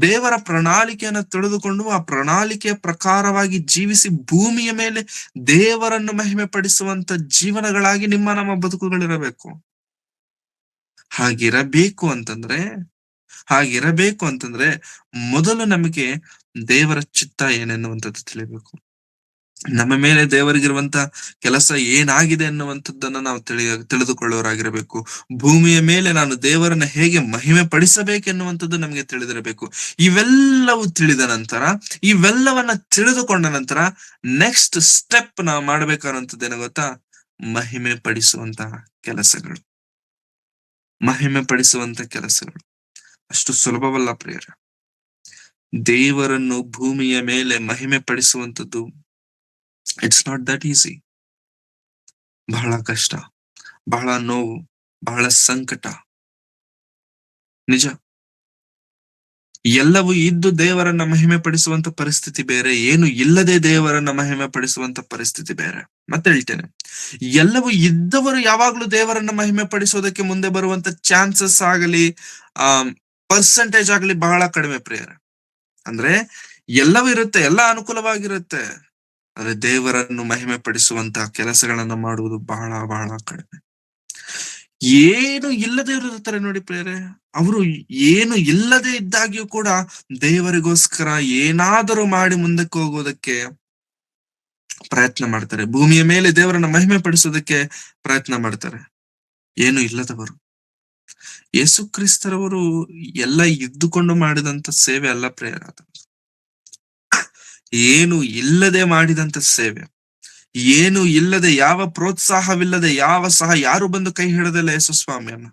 A: ದೇವರ ಪ್ರಣಾಳಿಕೆಯನ್ನ ತಿಳಿದುಕೊಂಡು ಆ ಪ್ರಣಾಳಿಕೆಯ ಪ್ರಕಾರವಾಗಿ ಜೀವಿಸಿ ಭೂಮಿಯ ಮೇಲೆ ದೇವರನ್ನು ಮಹಿಮೆ ಪಡಿಸುವಂತ ಜೀವನಗಳಾಗಿ ನಮ್ಮ ಬದುಕುಗಳಿರಬೇಕು. ಹಾಗಿರಬೇಕು ಅಂತಂದ್ರೆ ಹಾಗಿರಬೇಕು ಅಂತಂದ್ರೆ ಮೊದಲು ನಮಗೆ ದೇವರ ಚಿತ್ತ ಏನೆನ್ನುವಂಥದ್ದು ತಿಳಿಬೇಕು. ನಮ್ಮ ಮೇಲೆ ದೇವರಿಗಿರುವಂತ ಕೆಲಸ ಏನಾಗಿದೆ ಅನ್ನುವಂಥದ್ದನ್ನ ನಾವು ತಿಳಿದುಕೊಳ್ಳೋರಾಗಿರಬೇಕು. ಭೂಮಿಯ ಮೇಲೆ ನಾನು ದೇವರನ್ನ ಹೇಗೆ ಮಹಿಮೆ ಪಡಿಸಬೇಕೆನ್ನುವಂಥದ್ದು ನಮಗೆ ತಿಳಿದಿರಬೇಕು. ಇವೆಲ್ಲವೂ ತಿಳಿದ ನಂತರ, ಇವೆಲ್ಲವನ್ನ ತಿಳಿದುಕೊಂಡ ನಂತರ ನೆಕ್ಸ್ಟ್ ಸ್ಟೆಪ್ ನಾವು ಮಾಡ್ಬೇಕಾದಂಥದ್ದು ಏನೋ ಗೊತ್ತಾ? ಮಹಿಮೆ ಪಡಿಸುವಂತಹ ಕೆಲಸಗಳು. ಮಹಿಮೆ ಪಡಿಸುವಂತ ಕೆಲಸಗಳು ಅಷ್ಟು ಸುಲಭವಲ್ಲ ಪ್ರಿಯರೇ. ದೇವರನ್ನು ಭೂಮಿಯ ಮೇಲೆ ಮಹಿಮೆ ಪಡಿಸುವಂಥದ್ದು ಇಟ್ಸ್ ನಾಟ್ ದಟ್ ಈಸಿ. ಬಹಳ ಕಷ್ಟ, ಬಹಳ ನೋವು, ಬಹಳ ಸಂಕಟ. ನಿಜ. ಎಲ್ಲವೂ ಇದ್ದು ದೇವರನ್ನ ಮಹಿಮೆ ಪಡಿಸುವಂತ ಪರಿಸ್ಥಿತಿ ಬೇರೆ, ಏನು ಇಲ್ಲದೆ ದೇವರನ್ನ ಮಹಿಮೆ ಪಡಿಸುವಂತ ಪರಿಸ್ಥಿತಿ ಬೇರೆ. ಮತ್ತೆ ಹೇಳ್ತೇನೆ, ಎಲ್ಲವೂ ಇದ್ದವರು ಯಾವಾಗ್ಲೂ ದೇವರನ್ನ ಮಹಿಮೆ ಪಡಿಸೋದಕ್ಕೆ ಮುಂದೆ ಬರುವಂತ ಚಾನ್ಸಸ್ ಆಗಲಿ, ಆ ಪರ್ಸೆಂಟೇಜ್ ಆಗ್ಲಿ ಬಹಳ ಕಡಿಮೆ ಪ್ರಿಯರೇ. ಅಂದ್ರೆ ಎಲ್ಲವೂ ಇರುತ್ತೆ, ಎಲ್ಲ ಅನುಕೂಲವಾಗಿರುತ್ತೆ, ಆದ್ರೆ ದೇವರನ್ನು ಮಹಿಮೆ ಪಡಿಸುವಂತಹ ಕೆಲಸಗಳನ್ನ ಮಾಡುವುದು ಬಹಳ ಬಹಳ ಕಡಿಮೆ. ಏನು ಇಲ್ಲದೆ ಇರ್ತಾರೆ ನೋಡಿ ಪ್ರಿಯರೇ, ಅವರು ಏನು ಇಲ್ಲದೆ ಇದ್ದಾಗ್ಯೂ ಕೂಡ ದೇವರಿಗೋಸ್ಕರ ಏನಾದರೂ ಮಾಡಿ ಮುಂದಕ್ಕೆ ಹೋಗೋದಕ್ಕೆ ಪ್ರಯತ್ನ ಮಾಡ್ತಾರೆ. ಭೂಮಿಯ ಮೇಲೆ ದೇವರನ್ನ ಮಹಿಮೆ ಪಡಿಸೋದಕ್ಕೆ ಪ್ರಯತ್ನ ಮಾಡ್ತಾರೆ. ಏನು ಇಲ್ಲದವರು. ಯೇಸು ಕ್ರಿಸ್ತರವರು ಎಲ್ಲ ಇದ್ದುಕೊಂಡು ಮಾಡಿದಂತ ಸೇವೆ ಅಲ್ಲ ಪ್ರಿಯರ, ಏನು ಇಲ್ಲದೆ ಮಾಡಿದಂತ ಸೇವೆ. ಏನು ಇಲ್ಲದೆ, ಯಾವ ಪ್ರೋತ್ಸಾಹವಿಲ್ಲದೆ, ಯಾರು ಬಂದು ಕೈ ಹಿಡದಲ್ಲ ಯೇಸು ಸ್ವಾಮಿಯನ್ನ.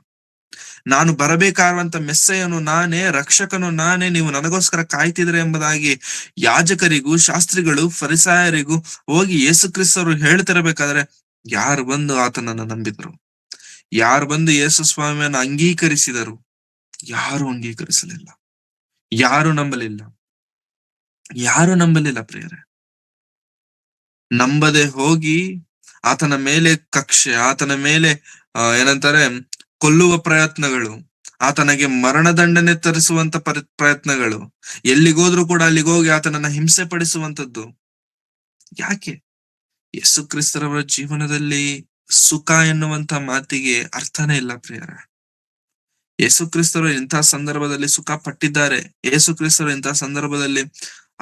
A: ನಾನು ಬರಬೇಕಾದಂತ ಮೆಸ್ಸೆಯನು ನಾನೇ, ರಕ್ಷಕನು ನಾನೇ, ನೀವು ನನಗೋಸ್ಕರ ಕಾಯ್ತಿದ್ರೆ ಎಂಬುದಾಗಿ ಯಾಜಕರಿಗೂ, ಶಾಸ್ತ್ರಿಗಳು, ಫರಿಸಾಯರಿಗೂ ಹೋಗಿ ಯೇಸು ಕ್ರಿಸ್ತರು ಹೇಳ್ತಿರಬೇಕಾದ್ರೆ ಯಾರು ಬಂದು ಆತನನ್ನ ನಂಬಿದರು? ಯಾರು ಬಂದು ಯೇಸು ಸ್ವಾಮಿಯನ್ನ ಅಂಗೀಕರಿಸಿದರು? ಯಾರು ಅಂಗೀಕರಿಸಲಿಲ್ಲ, ಯಾರು ನಂಬಲಿಲ್ಲ, ಯಾರು ನಂಬಲಿಲ್ಲ ಪ್ರಿಯರೇ. ನಂಬದೆ ಹೋಗಿ ಆತನ ಮೇಲೆ ಕಕ್ಷೆ, ಆತನ ಮೇಲೆ ಏನಂತಾರೆ ಕೊಲ್ಲುವ ಪ್ರಯತ್ನಗಳು, ಆತನಿಗೆ ಮರಣದಂಡನೆ ತರಿಸುವಂತ ಪ್ರಯತ್ನಗಳು, ಎಲ್ಲಿಗೋದ್ರೂ ಕೂಡ ಅಲ್ಲಿಗೋಗಿ ಆತನನ್ನ ಹಿಂಸೆ ಪಡಿಸುವಂತದ್ದು. ಯಾಕೆ? ಯೇಸು ಕ್ರಿಸ್ತರವರ ಜೀವನದಲ್ಲಿ ಸುಖ ಎನ್ನುವಂತ ಮಾತಿಗೆ ಅರ್ಥನೇ ಇಲ್ಲ ಪ್ರಿಯರ. ಯೇಸು ಕ್ರಿಸ್ತರು ಇಂತಹ ಸಂದರ್ಭದಲ್ಲಿ ಸುಖ ಪಟ್ಟಿದ್ದಾರೆ, ಯೇಸು ಕ್ರಿಸ್ತರು ಇಂತಹ ಸಂದರ್ಭದಲ್ಲಿ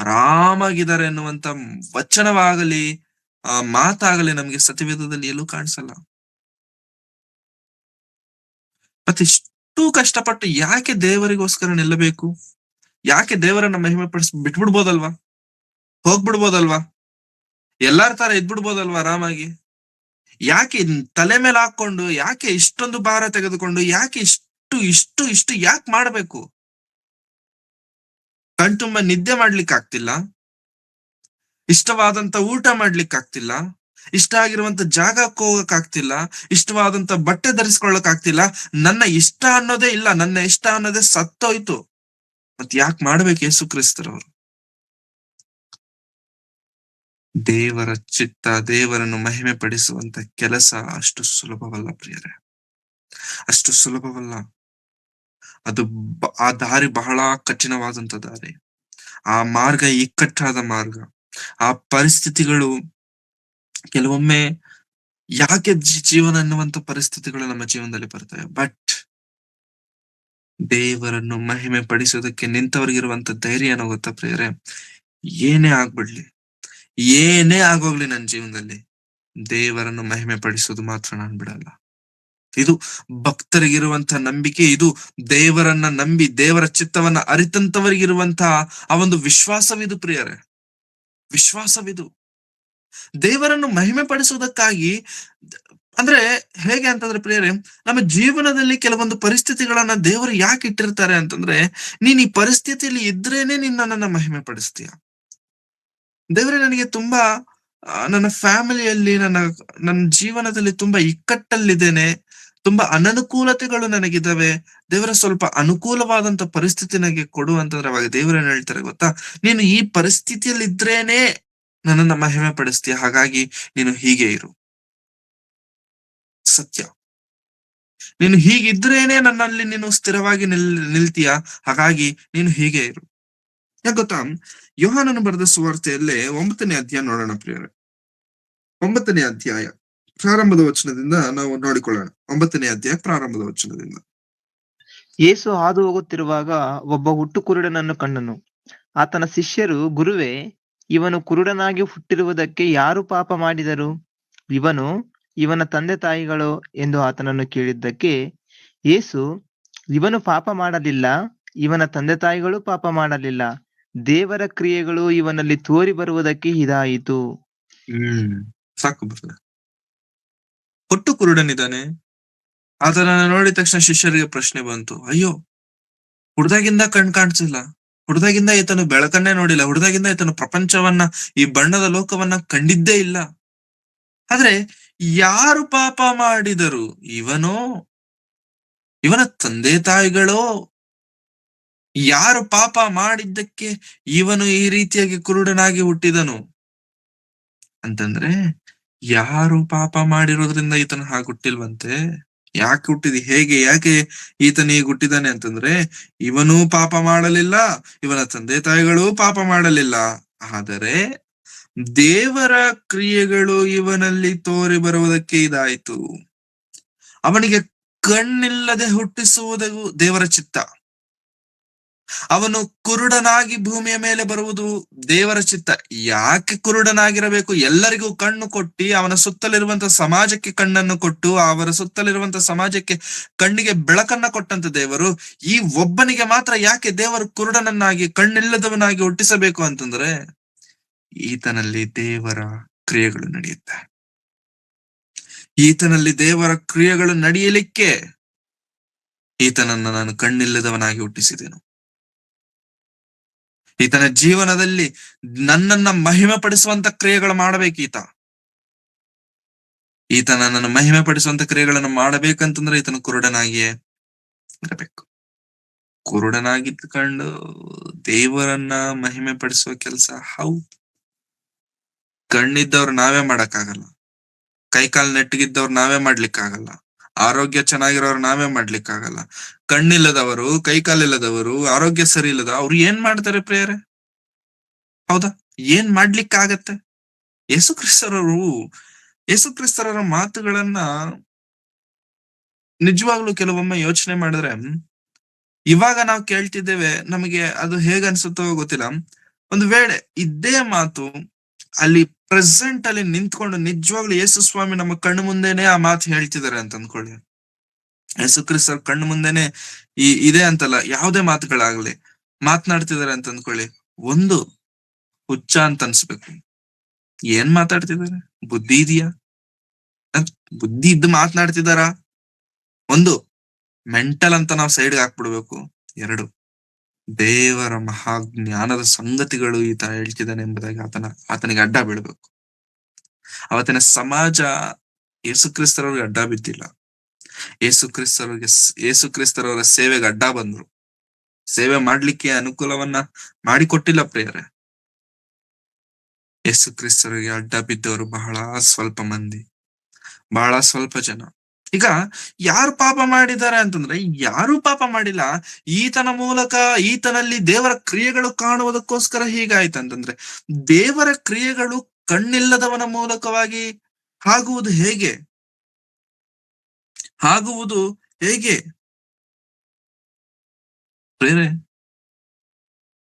A: ಆರಾಮಾಗಿದ್ದಾರೆ ಎನ್ನುವಂತ ವಚನವಾಗಲಿ, ಮಾತಾಗಲಿ ನಮ್ಗೆ ಸತ್ಯವೇದದಲ್ಲಿ ಎಲ್ಲೂ ಕಾಣಿಸಲ್ಲ. ಮತ್ತೆ ಇಷ್ಟು ಕಷ್ಟಪಟ್ಟು ಯಾಕೆ ದೇವರಿಗೋಸ್ಕರ ನಿಲ್ಲಬೇಕು? ಯಾಕೆ ದೇವರನ್ನ ಮಹಿಮೆ ಬಿಟ್ಬಿಡ್ಬೋದಲ್ವಾ? ಹೋಗ್ಬಿಡ್ಬೋದಲ್ವಾ? ಎಲ್ಲಾರ ತರ ಇದ್ಬಿಡ್ಬೋದಲ್ವಾ ಆರಾಮಾಗಿ? ಯಾಕೆ ತಲೆ ಮೇಲೆ ಹಾಕೊಂಡು, ಯಾಕೆ ಇಷ್ಟೊಂದು ಭಾರ ತೆಗೆದುಕೊಂಡು, ಯಾಕೆ ಇಷ್ಟು ಇಷ್ಟು ಇಷ್ಟು ಯಾಕೆ ಮಾಡ್ಬೇಕು? ಕಣ್ತುಂಬ ನಿದ್ದೆ ಮಾಡ್ಲಿಕ್ಕೆ ಆಗ್ತಿಲ್ಲ, ಇಷ್ಟವಾದಂತ ಊಟ ಮಾಡ್ಲಿಕ್ಕೆ ಆಗ್ತಿಲ್ಲ, ಇಷ್ಟ ಆಗಿರುವಂತ ಜಾಗಕ್ಕೆ ಹೋಗಕ್ ಆಗ್ತಿಲ್ಲ, ಇಷ್ಟವಾದಂತ ಬಟ್ಟೆ ಧರಿಸ್ಕೊಳ್ಳಕ್ ಆಗ್ತಿಲ್ಲ, ನನ್ನ ಇಷ್ಟ ಅನ್ನೋದೇ ಇಲ್ಲ, ನನ್ನ ಇಷ್ಟ ಅನ್ನೋದೇ ಸತ್ತೋಯ್ತು. ಮತ್ ಯಾಕೆ ಮಾಡ್ಬೇಕು ಯೇಸು ಕ್ರಿಸ್ತರವರು? ದೇವರ ಚಿತ್ತ, ದೇವರನ್ನು ಮಹಿಮೆ ಪಡಿಸುವಂತ ಕೆಲಸ ಅಷ್ಟು ಸುಲಭವಲ್ಲ ಪ್ರಿಯರೇ, ಅಷ್ಟು ಸುಲಭವಲ್ಲ. ಅದು ಆ ದಾರಿ ಬಹಳ ಕಠಿಣವಾದಂತ ದಾರಿ, ಆ ಮಾರ್ಗ ಇಕ್ಕಟ್ಟಾದ ಮಾರ್ಗ. ಆ ಪರಿಸ್ಥಿತಿಗಳು ಕೆಲವೊಮ್ಮೆ ಯಾಕೆ ಜೀವನ ಅನ್ನುವಂತ ಪರಿಸ್ಥಿತಿಗಳು ನಮ್ಮ ಜೀವನದಲ್ಲಿ ಬರ್ತವೆ. ಬಟ್ ದೇವರನ್ನು ಮಹಿಮೆ ಪಡಿಸೋದಕ್ಕೆ ನಿಂತವರಿಗಿರುವಂತ ಧೈರ್ಯ ಏನೋ ಗೊತ್ತಾ ಪ್ರಿಯರೇ? ಏನೇ ಆಗ್ಬಿಡ್ಲಿ, ಏನೇ ಆಗೋಗ್ಲಿ ನನ್ನ ಜೀವನದಲ್ಲಿ ದೇವರನ್ನು ಮಹಿಮೆ ಪಡಿಸೋದು ಮಾತ್ರ ನಾನ್ ಬಿಡಲ್ಲ. ಇದು ಭಕ್ತರಿಗಿರುವಂತಹ ನಂಬಿಕೆ. ಇದು ದೇವರನ್ನ ನಂಬಿ ದೇವರ ಚಿತ್ತವನ್ನ ಅರಿತಂತವರಿಗಿರುವಂತಹ ಆ ಒಂದು ವಿಶ್ವಾಸವಿದು ಪ್ರಿಯರೇ, ವಿಶ್ವಾಸವಿದು. ದೇವರನ್ನು ಮಹಿಮೆ ಪಡಿಸುವುದಕ್ಕಾಗಿ ಅಂದ್ರೆ ಹೇಗೆ ಅಂತಂದ್ರೆ ಪ್ರಿಯರೇ, ನಮ್ಮ ಜೀವನದಲ್ಲಿ ಕೆಲವೊಂದು ಪರಿಸ್ಥಿತಿಗಳನ್ನ ದೇವರು ಯಾಕೆ ಇಟ್ಟಿರ್ತಾರೆ ಅಂತಂದ್ರೆ, ನೀನ್ ಈ ಪರಿಸ್ಥಿತಿಯಲ್ಲಿ ಇದ್ರೇನೆ ನಿನ್ನನ್ನ ಮಹಿಮೆ ಪಡಿಸ್ತೀಯ. ದೇವರೇ, ನನಗೆ ತುಂಬಾ ನನ್ನ ಫ್ಯಾಮಿಲಿಯಲ್ಲಿ ನನ್ನ ಜೀವನದಲ್ಲಿ ತುಂಬಾ ಇಕ್ಕಟ್ಟಲ್ಲಿದ್ದೇನೆ, ತುಂಬಾ ಅನನುಕೂಲತೆಗಳು ನನಗಿದಾವೆ. ದೇವರ ಸ್ವಲ್ಪ ಅನುಕೂಲವಾದಂತ ಪರಿಸ್ಥಿತಿ ನನಗೆ ಕೊಡು ಅಂತಂದ್ರೆ ಅವಾಗ ದೇವರೇನ್ ಹೇಳ್ತಾರೆ ಗೊತ್ತಾ? ನೀನು ಈ ಪರಿಸ್ಥಿತಿಯಲ್ಲಿ ಇದ್ರೇನೆ ನನ್ನನ್ನ ಮಹಿಮೆ ಪಡಿಸ್ತೀಯ, ಹಾಗಾಗಿ ನೀನು ಹೀಗೆ ಇರು. ಸತ್ಯ. ನೀನು ಹೀಗಿದ್ರೇನೆ ನನ್ನಲ್ಲಿ ನೀನು ಸ್ಥಿರವಾಗಿ ನಿಲ್ತೀಯ, ಹಾಗಾಗಿ ನೀನು ಹೀಗೆ ಇರು. ಯಾಕೆ ಗೊತ್ತಾ? ಯೋಹಾನನು ಬರೆದ ಸುವಾರ್ತೆಯಲ್ಲೇ 9ನೇ ಅಧ್ಯಾಯ ನೋಡೋಣ ಪ್ರಿಯರೇ. 9ನೇ ಅಧ್ಯಾಯ ಪ್ರಾರಂಭದ ವಚನದಿಂದ ನಾವು ನೋಡಿಕೊಳ್ಳೋಣ. 9ನೇ ಅಧ್ಯಾಯ ಪ್ರಾರಂಭದ ವಚನದಿಂದ.
C: ಯೇಸು ಹಾದು ಹೋಗುತ್ತಿರುವಾಗ ಒಬ್ಬ ಹುಟ್ಟು ಕುರುಡನನ್ನು ಕಂಡನು. ಆತನ ಶಿಷ್ಯರು, ಗುರುವೇ, ಇವನು ಕುರುಡನಾಗಿ ಹುಟ್ಟಿರುವುದಕ್ಕೆ ಯಾರು ಪಾಪ ಮಾಡಿದರು, ಇವನು, ಇವನ ತಂದೆ ತಾಯಿಗಳು ಎಂದು ಆತನನ್ನು ಕೇಳಿದ್ದಕ್ಕೆ ಯೇಸು, ಇವನು ಪಾಪ ಮಾಡಲಿಲ್ಲ, ಇವನ ತಂದೆ ತಾಯಿಗಳು ಪಾಪ ಮಾಡಲಿಲ್ಲ, ದೇವರ ಕ್ರಿಯೆಗಳು ಇವನಲ್ಲಿ ತೋರಿ ಬರುವುದಕ್ಕೆ ಇದಾಯಿತು.
A: ಸಾಕು ಬರ್ತದೆ. ಹುಟ್ಟು ಕುರುಡನಿದ್ದಾನೆ. ಆತನನ್ನ ನೋಡಿದ ತಕ್ಷಣ ಶಿಷ್ಯರಿಗೆ ಪ್ರಶ್ನೆ ಬಂತು, ಅಯ್ಯೋ, ಹುಡ್ದಾಗಿಂದ ಕಣ್ ಕಾಣಿಸಿಲ್ಲ, ಹುಡ್ದಾಗಿಂದ ಈತನು ಬೆಳಕನ್ನೇ ನೋಡಿಲ್ಲ, ಹುಡ್ದಾಗಿಂದ ಈತನು ಪ್ರಪಂಚವನ್ನ, ಈ ಬಣ್ಣದ ಲೋಕವನ್ನ ಕಂಡಿದ್ದೇ ಇಲ್ಲ. ಆದ್ರೆ ಯಾರು ಪಾಪ ಮಾಡಿದರು, ಇವನೋ, ಇವನ ತಂದೆ ತಾಯಿಗಳೋ? ಯಾರು ಪಾಪ ಮಾಡಿದ್ದಕ್ಕೆ ಇವನು ಈ ರೀತಿಯಾಗಿ ಕುರುಡನಾಗಿ ಹುಟ್ಟಿದನು ಅಂತಂದ್ರೆ, ಯಾರು ಪಾಪ ಮಾಡಿರೋದ್ರಿಂದ ಈತನ ಹಾಗೆ ಹುಟ್ಟಿಲ್ವಂತೆ. ಯಾಕೆ ಹುಟ್ಟಿದಿ, ಯಾಕೆ ಈತನ ಈಗ ಹುಟ್ಟಿದಾನೆ ಅಂತಂದ್ರೆ, ಇವನೂ ಪಾಪ ಮಾಡಲಿಲ್ಲ, ಇವನ ತಂದೆ ತಾಯಿಗಳು ಪಾಪ ಮಾಡಲಿಲ್ಲ, ಆದರೆ ದೇವರ ಕ್ರಿಯೆಗಳು ಇವನಲ್ಲಿ ತೋರಿ ಬರುವುದಕ್ಕೆ ಇದಾಯಿತು. ಅವನಿಗೆ ಕಣ್ಣಿಲ್ಲದೆ ಹುಟ್ಟಿಸುವುದು ದೇವರ ಚಿತ್ತ. ಅವನು ಕುರುಡನಾಗಿ ಭೂಮಿಯ ಮೇಲೆ ಬರುವುದು ದೇವರ ಚಿತ್ತ. ಯಾಕೆ ಕುರುಡನಾಗಿರಬೇಕು? ಎಲ್ಲರಿಗೂ ಕಣ್ಣು ಕೊಟ್ಟು ಅವನ ಸುತ್ತಲಿರುವಂತ ಸಮಾಜಕ್ಕೆ ಕಣ್ಣನ್ನು ಕೊಟ್ಟು, ಅವರ ಸುತ್ತಲಿರುವಂತ ಸಮಾಜಕ್ಕೆ ಕಣ್ಣಿಗೆ ಬೆಳಕನ್ನ ಕೊಟ್ಟಂತ ದೇವರು, ಈ ಒಬ್ಬನಿಗೆ ಮಾತ್ರ ಯಾಕೆ ದೇವರು ಕುರುಡನನ್ನಾಗಿ, ಕಣ್ಣಿಲ್ಲದವನಾಗಿ ಹುಟ್ಟಿಸಬೇಕು ಅಂತಂದ್ರೆ, ಈತನಲ್ಲಿ ದೇವರ ಕ್ರಿಯೆಗಳು ನಡೆಯುತ್ತೆ. ಈತನಲ್ಲಿ ದೇವರ ಕ್ರಿಯೆಗಳು ನಡೆಯಲಿಕ್ಕೆ ಈತನನ್ನ ನಾನು ಕಣ್ಣಿಲ್ಲದವನಾಗಿ ಹುಟ್ಟಿಸಿದೆನು. ಈತನ ಜೀವನದಲ್ಲಿ ನನ್ನನ್ನ ಮಹಿಮೆ ಪಡಿಸುವಂತ ಕ್ರಿಯೆಗಳು ಮಾಡಬೇಕು. ಈತ ನನ್ನನ್ನು ಮಹಿಮೆ ಪಡಿಸುವಂತ ಕ್ರಿಯೆಗಳನ್ನು ಮಾಡಬೇಕಂತಂದ್ರೆ ಈತನ ಕುರುಡನಾಗಿಯೇ ಇರಬೇಕು. ಕುರುಡನಾಗಿದ್ದುಕೊಂಡು ದೇವರನ್ನ ಮಹಿಮೆ ಪಡಿಸುವ ಕೆಲಸ ಹೌದು. ಕಣ್ಣಿದ್ದವ್ರು ನಾವೇ ಮಾಡಕ್ಕಾಗಲ್ಲ, ಕೈಕಾಲು ನೆಟ್ಟಗಿದ್ದವ್ರು ನಾವೇ ಮಾಡ್ಲಿಕ್ಕಾಗಲ್ಲ, ಆರೋಗ್ಯ ಚೆನ್ನಾಗಿರೋರು ನಾವೇ ಮಾಡ್ಲಿಕ್ಕಾಗಲ್ಲ. ಕಣ್ಣಿಲ್ಲದವರು, ಕೈಕಾಲಿಲ್ಲದವರು, ಆರೋಗ್ಯ ಸರಿ ಇಲ್ಲದ ಅವ್ರು ಏನ್ ಮಾಡ್ತಾರೆ ಪ್ರಿಯರೇ? ಹೌದಾ? ಏನ್ ಮಾಡ್ಲಿಕ್ಕಾಗತ್ತೆ? ಯೇಸು ಕ್ರಿಸ್ತರವರ ಮಾತುಗಳನ್ನ ನಿಜವಾಗ್ಲೂ ಕೆಲವೊಮ್ಮೆ ಯೋಚನೆ ಮಾಡಿದ್ರೆ, ಇವಾಗ ನಾವು ಕೇಳ್ತಿದ್ದೇವೆ, ನಮಗೆ ಅದು ಹೇಗನ್ಸುತ್ತೋ ಗೊತ್ತಿಲ್ಲ. ಒಂದು ವೇಳೆ ಇದ್ದೇ ಮಾತು ಅಲ್ಲಿ ಪ್ರೆಸೆಂಟ್ ಅಲ್ಲಿ ನಿಂತ್ಕೊಂಡು ನಿಜವಾಗ್ಲೂ ಯೇಸು ಸ್ವಾಮಿ ನಮ್ಮ ಕಣ್ಣು ಮುಂದೆನೆ ಆ ಮಾತು ಹೇಳ್ತಿದ್ದಾರೆ ಅಂತ ಅಂದ್ಕೊಳ್ಳಿ. ಯೇಸು ಕ್ರಿಸ್ತರ್ ಕಣ್ಣು ಮುಂದೆನೆ ಇದೆ ಅಂತಲ್ಲ, ಯಾವುದೇ ಮಾತುಗಳಾಗ್ಲಿ ಮಾತನಾಡ್ತಿದ್ದಾರೆ ಅಂತ ಅಂದ್ಕೊಳ್ಳಿ, ಒಂದು ಹುಚ್ಚ ಅಂತ ಅನ್ಸ್ಬೇಕು. ಏನ್ ಮಾತಾಡ್ತಿದ್ದಾರೆ? ಬುದ್ಧಿ ಇದೆಯಾ? ಬುದ್ಧಿ ಇದ್ದು ಮಾತನಾಡ್ತಿದಾರ? ಒಂದು ಮೆಂಟಲ್ ಅಂತ ನಾವು ಸೈಡ್ಗೆ ಹಾಕ್ಬಿಡ್ಬೇಕು. 2, ದೇವರ ಮಹಾಜ್ಞಾನದ ಸಂಗತಿಗಳು ಈತ ಹೇಳ್ತಿದ್ದಾನೆ ಎಂಬುದಾಗಿ ಆತನಿಗೆ ಅಡ್ಡ ಬೀಳ್ಬೇಕು. ಅವತ್ತಿನ ಸಮಾಜ ಯೇಸು ಕ್ರಿಸ್ತರವ್ರಿಗೆ ಅಡ್ಡ ಬಿದ್ದಿಲ್ಲ. ಯೇಸು ಕ್ರಿಸ್ತರವರ ಸೇವೆಗೆ ಅಡ್ಡ ಬಂದ್ರು. ಸೇವೆ ಮಾಡ್ಲಿಕ್ಕೆ ಅನುಕೂಲವನ್ನ ಮಾಡಿಕೊಟ್ಟಿಲ್ಲ ಪ್ರಿಯರೇ. ಯೇಸು ಕ್ರಿಸ್ತರಿಗೆ ಅಡ್ಡ ಬಿದ್ದವರು ಬಹಳ ಸ್ವಲ್ಪ ಮಂದಿ, ಬಹಳ ಸ್ವಲ್ಪ ಜನ. ಈಗ ಯಾರು ಪಾಪ ಮಾಡಿದ್ದಾರೆ ಅಂತಂದ್ರೆ, ಯಾರು ಪಾಪ ಮಾಡಿಲ್ಲ. ಈತನ ಮೂಲಕ, ಈತನಲ್ಲಿ ದೇವರ ಕ್ರಿಯೆಗಳು ಕಾಣುವುದಕ್ಕೋಸ್ಕರ ಹೀಗಾಯ್ತಂತಂದ್ರೆ, ದೇವರ ಕ್ರಿಯೆಗಳು ಕಣ್ಣಿಲ್ಲದವನ ಮೂಲಕವಾಗಿ ಆಗುವುದು ಹೇಗೆ? ಪ್ರೇರೆ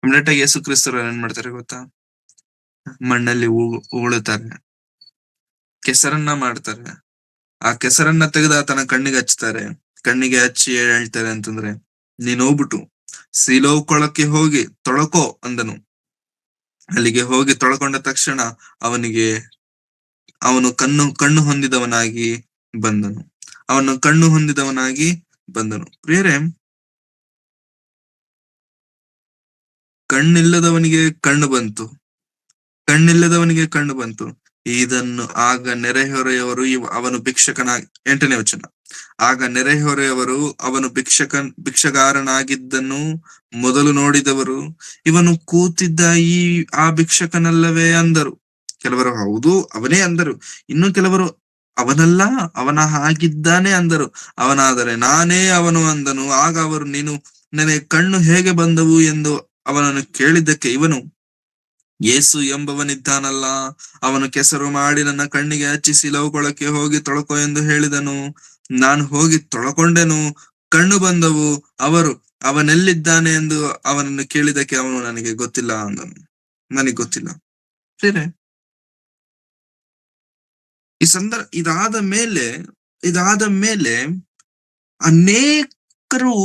A: ಇಮಿಡಿಯೇಟ್ ಆಗಿ ಯೇಸು ಕ್ರಿಸ್ತರು ಏನ್ ಮಾಡ್ತಾರೆ ಗೊತ್ತಾ? ಮಣ್ಣಲ್ಲಿ ಉಗುಳುತ್ತಾರೆ, ಕೆಸರನ್ನ ಮಾಡ್ತಾರೆ, ಆ ಕೆಸರನ್ನ ತೆಗೆದು ಆತನ ಕಣ್ಣಿಗೆ ಹಚ್ತಾರೆ. ಕಣ್ಣಿಗೆ ಹಚ್ಚಿ ಹೇಳ್ತಾರೆ ಅಂತಂದ್ರೆ, ನೀನ್ ಹೋಗ್ಬಿಟ್ಟು ಸಿಲೋವ್ ಕೊಳಕ್ಕೆ ಹೋಗಿ ತೊಳ್ಕೋ ಅಂದನು. ಅಲ್ಲಿಗೆ ಹೋಗಿ ತೊಳ್ಕೊಂಡ ತಕ್ಷಣ ಅವನಿಗೆ ಅವನು ಕಣ್ಣು ಹೊಂದಿದವನಾಗಿ ಬಂದನು. ಅವನು ಕಣ್ಣು ಹೊಂದಿದವನಾಗಿ ಬಂದನು. ಪ್ರಿಯರೇ, ಕಣ್ಣಿಲ್ಲದವನಿಗೆ ಕಣ್ಣು ಬಂತು. ಕಣ್ಣಿಲ್ಲದವನಿಗೆ ಕಣ್ಣು ಬಂತು. ಇದನ್ನು ಆಗ ನೆರೆಹೊರೆಯವರು ಅವನು ಭಿಕ್ಷಕನಾಗಿ 8ನೇ ವಚನ. ಆಗ ನೆರೆಹೊರೆಯವರು ಅವನು ಭಿಕ್ಷಗಾರನಾಗಿದ್ದನ್ನು ಮೊದಲು ನೋಡಿದವರು, ಇವನು ಕೂತಿದ್ದ ಆ ಭಿಕ್ಷಕನಲ್ಲವೇ ಅಂದರು. ಕೆಲವರು ಹೌದು ಅವನೇ ಅಂದರು. ಇನ್ನು ಕೆಲವರು ಅವನಲ್ಲ, ಅವನ ಹಾಗಿದ್ದಾನೆ ಅಂದರು. ಅವನಾದರೆ ನಾನೇ ಅವನು ಅಂದನು. ಆಗ ಅವರು, ನೀನು ನನಗೆ ಕಣ್ಣು ಹೇಗೆ ಬಂದವು ಎಂದು ಅವನನ್ನು ಕೇಳಿದ್ದಕ್ಕೆ ಇವನು, ಯೇಸು ಎಂಬವನಿದ್ದಾನಲ್ಲ, ಅವನು ಕೆಸರು ಮಾಡಿ ನನ್ನ ಕಣ್ಣಿಗೆ ಹಚ್ಚಿ ಸಿಲೋಕೊಳಕ್ಕೆ ಹೋಗಿ ತೊಳ್ಕೊ ಎಂದು ಹೇಳಿದನು. ನಾನು ಹೋಗಿ ತೊಳ್ಕೊಂಡೆನು, ಕಣ್ಣು ಬಂದವು. ಅವರು, ಅವನೆಲ್ಲಿದ್ದಾನೆ ಎಂದು ಅವನನ್ನು ಕೇಳಿದಕ್ಕೆ ಅವನು, ನನಗೆ ಗೊತ್ತಿಲ್ಲ ಅಂದನು. ನನಗೆ ಗೊತ್ತಿಲ್ಲ. ಸರಿ, ಇದಾದ ಮೇಲೆ ಅನೇಕರು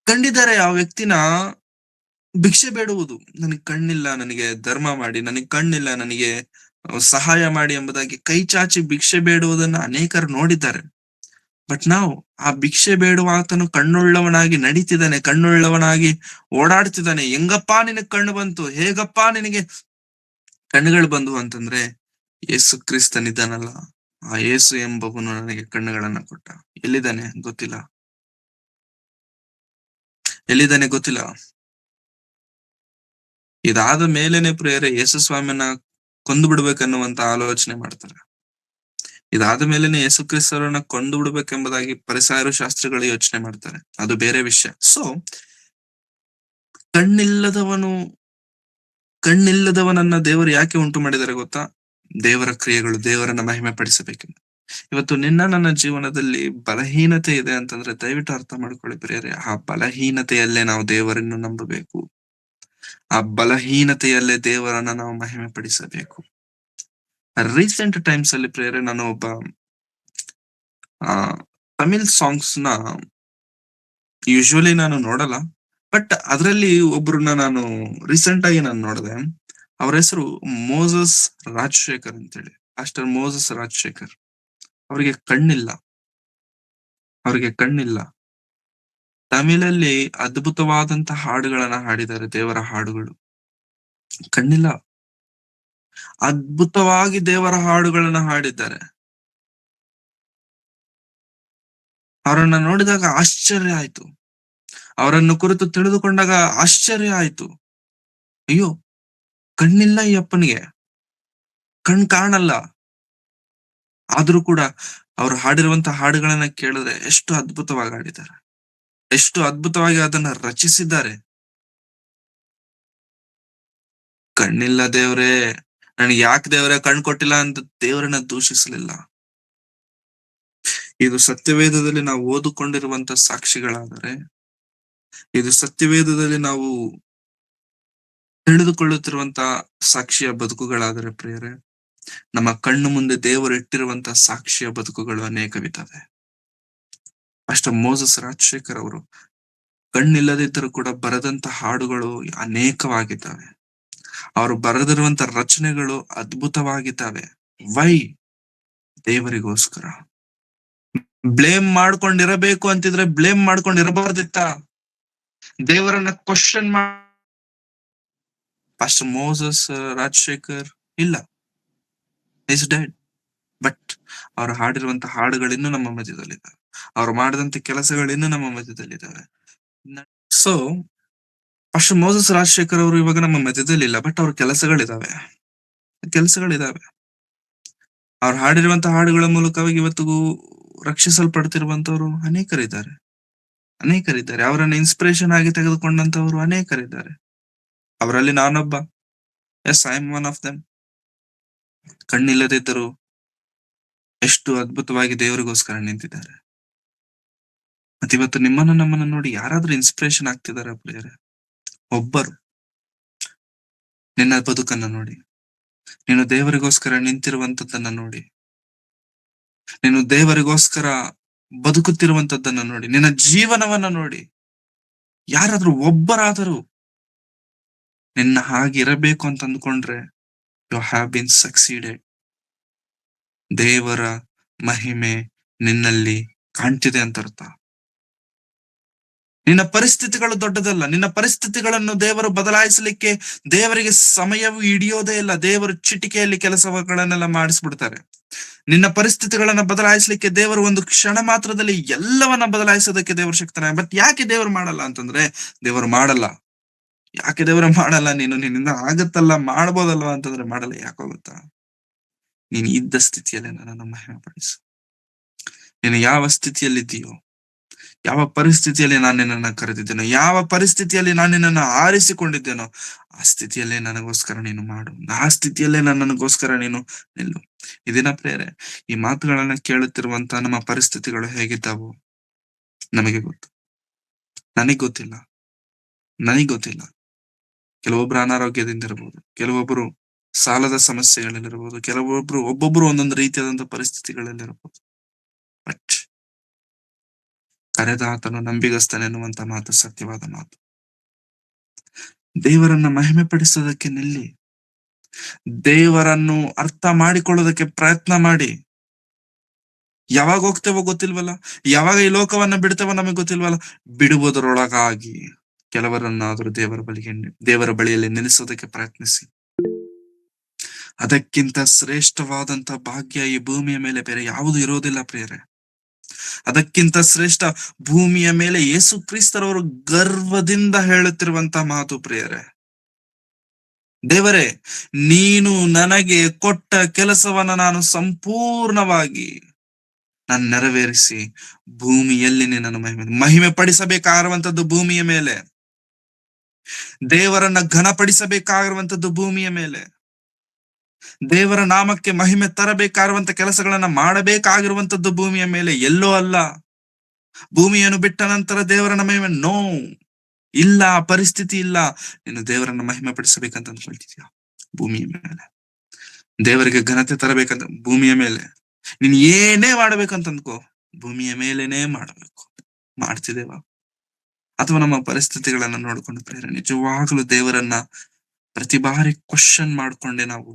A: ಕಂಡಿದ್ದಾರೆ ಆ ವ್ಯಕ್ತಿನ ಭಿಕ್ಷೆ ಬೇಡುವುದು. ನನಗೆ ಕಣ್ಣಿಲ್ಲ, ನನಗೆ ಧರ್ಮ ಮಾಡಿ, ನನಗೆ ಕಣ್ಣಿಲ್ಲ, ನನಗೆ ಸಹಾಯ ಮಾಡಿ ಎಂಬುದಾಗಿ ಕೈ ಚಾಚಿ ಭಿಕ್ಷೆ ಬೇಡುವುದನ್ನ ಅನೇಕರು ನೋಡಿದ್ದಾರೆ. ಬಟ್ ನಾವು ಆ ಭಿಕ್ಷೆ ಬೇಡುವ ಆತನು ಕಣ್ಣುಳ್ಳವನಾಗಿ ನಡೀತಿದ್ದಾನೆ, ಕಣ್ಣುಳ್ಳವನಾಗಿ ಓಡಾಡ್ತಿದ್ದಾನೆ. ಹೆಂಗಪ್ಪಾ ನಿನಗೆ ಕಣ್ಣು ಬಂತು, ಹೇಗಪ್ಪಾ ನಿನಗೆ ಕಣ್ಣುಗಳು ಬಂದು ಅಂತಂದ್ರೆ, ಯೇಸು ಕ್ರಿಸ್ತನಿದ್ದಾನಲ್ಲ, ಆ ಯೇಸು ಎಂಬವನು ನನಗೆ ಕಣ್ಣುಗಳನ್ನ ಕೊಟ್ಟ. ಎಲ್ಲಿದ್ದಾನೆ ಗೊತ್ತಿಲ್ಲ, ಎಲ್ಲಿದ್ದಾನೆ ಗೊತ್ತಿಲ್ಲ. ಇದಾದ ಮೇಲೇನೆ ಪ್ರಿಯರೇ ಯೇಸು ಸ್ವಾಮಿಯನ್ನ ಕೊಂದು ಬಿಡ್ಬೇಕನ್ನುವಂತ ಆಲೋಚನೆ ಮಾಡ್ತಾರೆ. ಇದಾದ ಮೇಲೇನೆ ಯೇಸು ಕ್ರಿಸ್ತರನ್ನ ಕೊಂದು ಬಿಡ್ಬೇಕೆಂಬುದಾಗಿ ಫರಿಸಾಯರು ಶಾಸ್ತ್ರಿಗಳು ಯೋಚನೆ ಮಾಡ್ತಾರೆ. ಅದು ಬೇರೆ ವಿಷಯ. ಸೊ ಕಣ್ಣಿಲ್ಲದವನನ್ನ ದೇವರು ಯಾಕೆ ಉಂಟು ಮಾಡಿದ್ದಾರೆ ಗೊತ್ತಾ? ದೇವರ ಕ್ರಿಯೆಗಳು, ದೇವರನ್ನ ಮಹಿಮೆ ಪಡಿಸಬೇಕೆಂದು. ಇವತ್ತು ನನ್ನ ಜೀವನದಲ್ಲಿ ಬಲಹೀನತೆ ಇದೆ ಅಂತಂದ್ರೆ ದಯವಿಟ್ಟು ಅರ್ಥ ಮಾಡ್ಕೊಳ್ಳಿ ಪ್ರಿಯರೇ, ಆ ಬಲಹೀನತೆಯಲ್ಲೇ ನಾವು ದೇವರನ್ನು ನಂಬಬೇಕು. ಆ ಬಲಹೀನತೆಯಲ್ಲೇ ದೇವರನ್ನ ನಾವು ಮಹಿಮೆ ಪಡಿಸಬೇಕು. ರೀಸೆಂಟ್ ಟೈಮ್ಸ್ ಅಲ್ಲಿ ಪ್ರಿಯರೇ, ನಾನು ಒಬ್ಬ ತಮಿಳ್ ಸಾಂಗ್ಸ್ ನ ಯೂಶುವಲಿ ನಾನು ನೋಡಲ್ಲ, ಬಟ್ ಅದರಲ್ಲಿ ಒಬ್ರನ್ನ ನಾನು ರೀಸೆಂಟ್ ಆಗಿ ನಾನು ನೋಡಿದೆ. ಅವ್ರ ಹೆಸರು ಮೋಸಸ್ ರಾಜಶೇಖರ್ ಅಂತೇಳಿ, ಪಾಸ್ಟರ್ ಮೋಸಸ್ ರಾಜಶೇಖರ್. ಅವರಿಗೆ ಕಣ್ಣಿಲ್ಲ. ತಮಿಳಲ್ಲಿ ಅದ್ಭುತವಾದಂತಹ ಹಾಡುಗಳನ್ನ ಹಾಡಿದ್ದಾರೆ, ದೇವರ ಹಾಡುಗಳು. ಕಣ್ಣಿಲ್ಲ, ಅದ್ಭುತವಾಗಿ ದೇವರ ಹಾಡುಗಳನ್ನ ಹಾಡಿದ್ದಾರೆ. ಅವರನ್ನ ನೋಡಿದಾಗ ಆಶ್ಚರ್ಯ ಆಯ್ತು, ಅವರನ್ನು ಕುರಿತು ತಿಳಿದುಕೊಂಡಾಗ ಆಶ್ಚರ್ಯ ಆಯ್ತು. ಅಯ್ಯೋ, ಕಣ್ಣಿಲ್ಲ ಈ ಅಪ್ಪನಿಗೆ, ಕಣ್ ಕಾಣಲ್ಲ. ಆದ್ರೂ ಕೂಡ ಅವರು ಹಾಡಿರುವಂತಹ ಹಾಡುಗಳನ್ನ ಕೇಳಿದ್ರೆ ಎಷ್ಟು ಅದ್ಭುತವಾಗಿ ಹಾಡಿದ್ದಾರೆ, ಎಷ್ಟು ಅದ್ಭುತವಾಗಿ ಅದನ್ನ ರಚಿಸಿದ್ದಾರೆ. ಕಣ್ಣಿಲ್ಲ ದೇವ್ರೇ, ನನಗೆ ಯಾಕೆ ದೇವ್ರೆ ಕಣ್ ಕೊಟ್ಟಿಲ್ಲ ಅಂತ ದೇವರನ್ನ ದೂಷಿಸಲಿಲ್ಲ. ಇದು ಸತ್ಯವೇದದಲ್ಲಿ ನಾವು ಓದಿಕೊಂಡಿರುವಂತ ಸಾಕ್ಷಿಗಳಾದರೆ, ಇದು ಸತ್ಯವೇದದಲ್ಲಿ ನಾವು ತಿಳಿದುಕೊಳ್ಳುತ್ತಿರುವಂತ ಸಾಕ್ಷಿಯ ಬದುಕುಗಳಾದರೆ ಪ್ರಿಯರೇ, ನಮ್ಮ ಕಣ್ಣು ಮುಂದೆ ದೇವರು ಇಟ್ಟಿರುವಂತ ಸಾಕ್ಷಿಯ ಬದುಕುಗಳು ಅನೇಕವಿದ್ದಾವೆ. ಪಾಸ್ಟರ್ ಮೋಸಸ್ ರಾಜಶೇಖರ್ ಅವರು ಕಣ್ಣಿಲ್ಲದಿದ್ದರೂ ಕೂಡ ಬರೆದಂತ ಹಾಡುಗಳು ಅನೇಕವಾಗಿದ್ದಾವೆ. ಅವರು ಬರೆದಿರುವಂತ ರಚನೆಗಳು ಅದ್ಭುತವಾಗಿದ್ದಾವೆ. ವೈ? ದೇವರಿಗೋಸ್ಕರ. ಬ್ಲೇಮ್ ಮಾಡ್ಕೊಂಡಿರಬೇಕು ಅಂತಿದ್ರೆ ಬ್ಲೇಮ್ ಮಾಡ್ಕೊಂಡಿರಬಾರ್ದಿತ್ತ? ದೇವರನ್ನ ಕ್ವಶನ್ ಪಾಸ್ಟರ್ ಮೋಸಸ್ ರಾಜಶೇಖರ್ ಇಲ್ಲ, ಇಸ್ ಡೆಡ್. ಬಟ್ ಅವರು ಹಾಡಿರುವಂತ ಹಾಡುಗಳಿನ್ನೂ ನಮ್ಮ ಮಧ್ಯದಲ್ಲಿದ್ದಾವೆ, ಅವ್ರು ಮಾಡಿದಂತ ಕೆಲಸಗಳಿನ್ನೂ ನಮ್ಮ ಮಧ್ಯದಲ್ಲಿದ್ದಾವೆ. ಸೊ ಪಾಸ್ಟರ್ ಮೋಸಸ್ ರಾಜಶೇಖರ್ ಅವರು ಇವಾಗ ನಮ್ಮ ಮಧ್ಯದಲ್ಲಿ ಇಲ್ಲ, ಬಟ್ ಅವ್ರ ಕೆಲಸಗಳಿದಾವೆ. ಅವ್ರು ಹಾಡಿರುವಂತ ಹಾಡುಗಳ ಮೂಲಕವಾಗಿ ಇವತ್ತಿಗೂ ರಕ್ಷಿಸಲ್ಪಡ್ತಿರುವಂತವ್ರು ಅನೇಕರಿದ್ದಾರೆ. ಅವರನ್ನ ಇನ್ಸ್ಪಿರೇಷನ್ ಆಗಿ ತೆಗೆದುಕೊಂಡಂತವ್ರು ಅನೇಕರಿದ್ದಾರೆ. ಅವರಲ್ಲಿ ನಾನೊಬ್ಬ. Yes, I am one of them. ಕಣ್ಣಿಲ್ಲದಿದ್ದರು ಎಷ್ಟು ಅದ್ಭುತವಾಗಿ ದೇವರಿಗೋಸ್ಕರ ನಿಂತಿದ್ದಾರೆ. ಮತ್ತೆ ಇವತ್ತು ನಮ್ಮನ್ನ ನೋಡಿ ಯಾರಾದ್ರೂ ಇನ್ಸ್ಪಿರೇಷನ್ ಆಗ್ತಿದಾರ ಪ್ರಿಯರೇ? ಒಬ್ಬರು. ನಿನ್ನ ಬದುಕನ್ನ ನೋಡಿ, ನೀನು ದೇವರಿಗೋಸ್ಕರ ನಿಂತಿರುವಂತದ್ದನ್ನ ನೋಡಿ, ನೀನು ದೇವರಿಗೋಸ್ಕರ ಬದುಕುತ್ತಿರುವಂತದ್ದನ್ನ ನೋಡಿ, ನಿನ್ನ ಜೀವನವನ್ನ ನೋಡಿ. ಯಾರಾದ್ರೂ ಒಬ್ಬರಾದರೂ ನಿನ್ನ ಹಾಗಿರಬೇಕು ಅಂತ ಅಂದ್ಕೊಂಡ್ರೆ ಯು ಹ್ಯಾವ್ ಬಿನ್ ಸಕ್ಸೀಡೆಡ್. ದೇವರ ಮಹಿಮೆ ನಿನ್ನಲ್ಲಿ ಕಾಣ್ತಿದೆ ಅಂತ ಅರ್ಥ. ನಿನ್ನ ಪರಿಸ್ಥಿತಿಗಳು ದೊಡ್ಡದಲ್ಲ. ನಿನ್ನ ಪರಿಸ್ಥಿತಿಗಳನ್ನು ದೇವರು ಬದಲಾಯಿಸಲಿಕ್ಕೆ ದೇವರಿಗೆ ಸಮಯವು ಹಿಡಿಯೋದೇ ಇಲ್ಲ. ದೇವರು ಚಿಟಿಕೆಯಲ್ಲಿ ಕೆಲಸಗಳನ್ನೆಲ್ಲ ಮಾಡಿಸ್ಬಿಡ್ತಾರೆ. ನಿನ್ನ ಪರಿಸ್ಥಿತಿಗಳನ್ನ ಬದಲಾಯಿಸಲಿಕ್ಕೆ ದೇವರು ಒಂದು ಕ್ಷಣ ಮಾತ್ರದಲ್ಲಿ ಎಲ್ಲವನ್ನ ಬದಲಾಯಿಸೋದಕ್ಕೆ ದೇವರು ಶಕ್ತನ. ಬಟ್ ಯಾಕೆ ದೇವರು ಮಾಡಲ್ಲ ಅಂತಂದ್ರೆ, ದೇವರು ಮಾಡಲ್ಲ. ಯಾಕೆ ದೇವರು ಮಾಡಲ್ಲ? ನಿನ್ನಿಂದ ಆಗತ್ತಲ್ಲ, ಮಾಡ್ಬೋದಲ್ವಾ ಅಂತಂದ್ರೆ ಮಾಡಲ್ಲ. ಯಾಕಾಗುತ್ತಾ? ನೀನು ಇದ್ದ ಸ್ಥಿತಿಯಲ್ಲೇ ನನ್ನನ್ನು ಮಹಿಮೆ ಪಡಿಸು. ನೀನು ಯಾವ ಸ್ಥಿತಿಯಲ್ಲಿದ್ದೀಯೋ, ಯಾವ ಪರಿಸ್ಥಿತಿಯಲ್ಲಿ ನಾನು ನಿನ್ನನ್ನು ಕರೆದಿದ್ದೇನೋ, ಯಾವ ಪರಿಸ್ಥಿತಿಯಲ್ಲಿ ನಾನು ನಿನ್ನನ್ನು ಆರಿಸಿಕೊಂಡಿದ್ದೇನೋ, ಆ ಸ್ಥಿತಿಯಲ್ಲೇ ನನಗೋಸ್ಕರ ನೀನು ಮಾಡು. ಆ ಸ್ಥಿತಿಯಲ್ಲೇ ನನಗೋಸ್ಕರ ನೀನು ನಿಲ್ಲು. ಈ ದಿನ ಪ್ರೇರೆ, ಈ ಮಾತುಗಳನ್ನ ಕೇಳುತ್ತಿರುವಂತ ನಮ್ಮ ಪರಿಸ್ಥಿತಿಗಳು ಹೇಗಿದ್ದಾವೋ ನಮಗೆ ಗೊತ್ತು. ನನಗ್ ಗೊತ್ತಿಲ್ಲ. ಕೆಲವೊಬ್ರು ಅನಾರೋಗ್ಯದಿಂದ ಇರಬಹುದು, ಕೆಲವೊಬ್ರು ಸಾಲದ ಸಮಸ್ಯೆಗಳಲ್ಲಿರಬಹುದು, ಒಬ್ಬೊಬ್ರು ಒಂದೊಂದು ರೀತಿಯಾದಂತಹ ಪರಿಸ್ಥಿತಿಗಳಲ್ಲಿರಬಹುದು. ಬಟ್ ಕರೆದ ಆತನು ನಂಬಿಗಸ್ತನೆ ಎನ್ನುವಂತ ಮಾತು ಸತ್ಯವಾದ ಮಾತು. ದೇವರನ್ನ ಮಹಿಮೆ ಪಡಿಸೋದಕ್ಕೆ ನಿಲ್ಲಿ. ದೇವರನ್ನು ಅರ್ಥ ಮಾಡಿಕೊಳ್ಳೋದಕ್ಕೆ ಪ್ರಯತ್ನ ಮಾಡಿ. ಯಾವಾಗ ಹೋಗ್ತೇವೋ ಗೊತ್ತಿಲ್ವಲ್ಲ, ಯಾವಾಗ ಈ ಲೋಕವನ್ನ ಬಿಡ್ತೇವೋ ನಮಗೆ ಗೊತ್ತಿಲ್ವಲ್ಲ. ಬಿಡುವುದರೊಳಗಾಗಿ ಕೆಲವರನ್ನಾದರೂ ದೇವರ ಬಳಿಯಲ್ಲಿ ನೆಲೆಸೋದಕ್ಕೆ ಪ್ರಯತ್ನಿಸಿ. ಅದಕ್ಕಿಂತ ಶ್ರೇಷ್ಠವಾದಂತ ಭಾಗ್ಯ ಈ ಭೂಮಿಯ ಮೇಲೆ ಬೇರೆ ಯಾವುದು ಇರೋದಿಲ್ಲ ಪ್ರಿಯರೇ. ಅದಕ್ಕಿಂತ ಶ್ರೇಷ್ಠ ಭೂಮಿಯ ಮೇಲೆ ಯೇಸು ಕ್ರಿಸ್ತರವರು ಗರ್ವದಿಂದ ಹೇಳುತ್ತಿರುವಂತ ಮಾತು ಪ್ರಿಯರೇ. ದೇವರೇ, ನೀನು ನನಗೆ ಕೊಟ್ಟ ಕೆಲಸವನ್ನ ನಾನು ಸಂಪೂರ್ಣವಾಗಿ ನಾನು ನೆರವೇರಿಸಿ ಭೂಮಿಯಲ್ಲಿ ನಿನ್ನನ್ನು ಮಹಿಮೆ ಪಡಿಸಬೇಕಾಗಿರುವಂತದ್ದು ಭೂಮಿಯ ಮೇಲೆ. ದೇವರನ್ನ ಘನಪಡಿಸಬೇಕಾಗಿರುವಂತದ್ದು ಭೂಮಿಯ ಮೇಲೆ. ದೇವರ ನಾಮಕ್ಕೆ ಮಹಿಮೆ ತರಬೇಕಾಗಿರುವಂತ ಕೆಲಸಗಳನ್ನ ಮಾಡಬೇಕಾಗಿರುವಂತದ್ದು ಭೂಮಿಯ ಮೇಲೆ, ಎಲ್ಲೋ ಅಲ್ಲ. ಭೂಮಿಯನ್ನು ಬಿಟ್ಟ ನಂತರ ದೇವರನ್ನ ಮಹಿಮೆ ನೋ ಇಲ್ಲ, ಪರಿಸ್ಥಿತಿ ಇಲ್ಲ. ನೀನು ದೇವರನ್ನ ಮಹಿಮೆ ಪಡಿಸಬೇಕಂತ ಅಂದ್ಕೊಳ್ತಿದ್ಯಾ? ಭೂಮಿಯ ಮೇಲೆ. ದೇವರಿಗೆ ಘನತೆ ತರಬೇಕಂತ ಭೂಮಿಯ ಮೇಲೆ. ನೀನ್ ಏನೇ ಮಾಡ್ಬೇಕಂತ ಅಂದ್ಕೋ, ಭೂಮಿಯ ಮೇಲೇನೆ ಮಾಡಬೇಕು. ಮಾಡ್ತಿದ್ದೇವಾ? ಅಥವಾ ನಮ್ಮ ಪರಿಸ್ಥಿತಿಗಳನ್ನ ನೋಡ್ಕೊಂಡು ಪ್ರೇರೆ ನಿಜವಾಗ್ಲೂ ದೇವರನ್ನ ಪ್ರತಿ ಬಾರಿ ಕ್ವಶನ್ ಮಾಡ್ಕೊಂಡೆ ನಾವು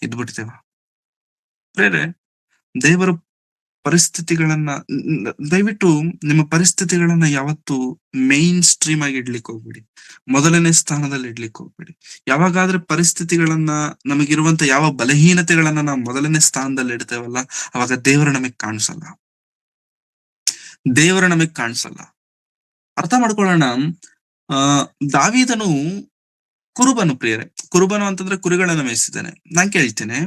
A: ಇದ್ಬಿಡ್ತೇವ? ಪ್ರೇರೆ, ದೇವರ ಪರಿಸ್ಥಿತಿಗಳನ್ನ ದಯವಿಟ್ಟು ನಿಮ್ಮ ಪರಿಸ್ಥಿತಿಗಳನ್ನ ಯಾವತ್ತು ಮೇನ್ ಸ್ಟ್ರೀಮ್ ಆಗಿ ಇಡ್ಲಿಕ್ಕೆ ಹೋಗ್ಬೇಡಿ. ಮೊದಲನೇ ಸ್ಥಾನದಲ್ಲಿ ಇಡ್ಲಿಕ್ಕೆ ಹೋಗ್ಬೇಡಿ. ಯಾವಾಗಾದ್ರೆ ಪರಿಸ್ಥಿತಿಗಳನ್ನ, ನಮಗಿರುವಂತ ಯಾವ ಬಲಹೀನತೆಗಳನ್ನ ನಾವು ಮೊದಲನೇ ಸ್ಥಾನದಲ್ಲಿ ಇಡ್ತೇವಲ್ಲ, ಅವಾಗ ದೇವರು ನಮಗ್ ಕಾಣಿಸಲ್ಲ. ಅರ್ಥ ಮಾಡ್ಕೊಳ್ಳೋಣ. ದಾವೀದನು ಕುರುಬನು ಪ್ರಿಯರೇ. ಕುರುಬನು ಅಂತಂದ್ರೆ ಕುರಿಗಳನ್ನ ಮೇಯಿಸಿದ್ದಾನೆ. ನಾನ್ ಕೇಳ್ತೇನೆ,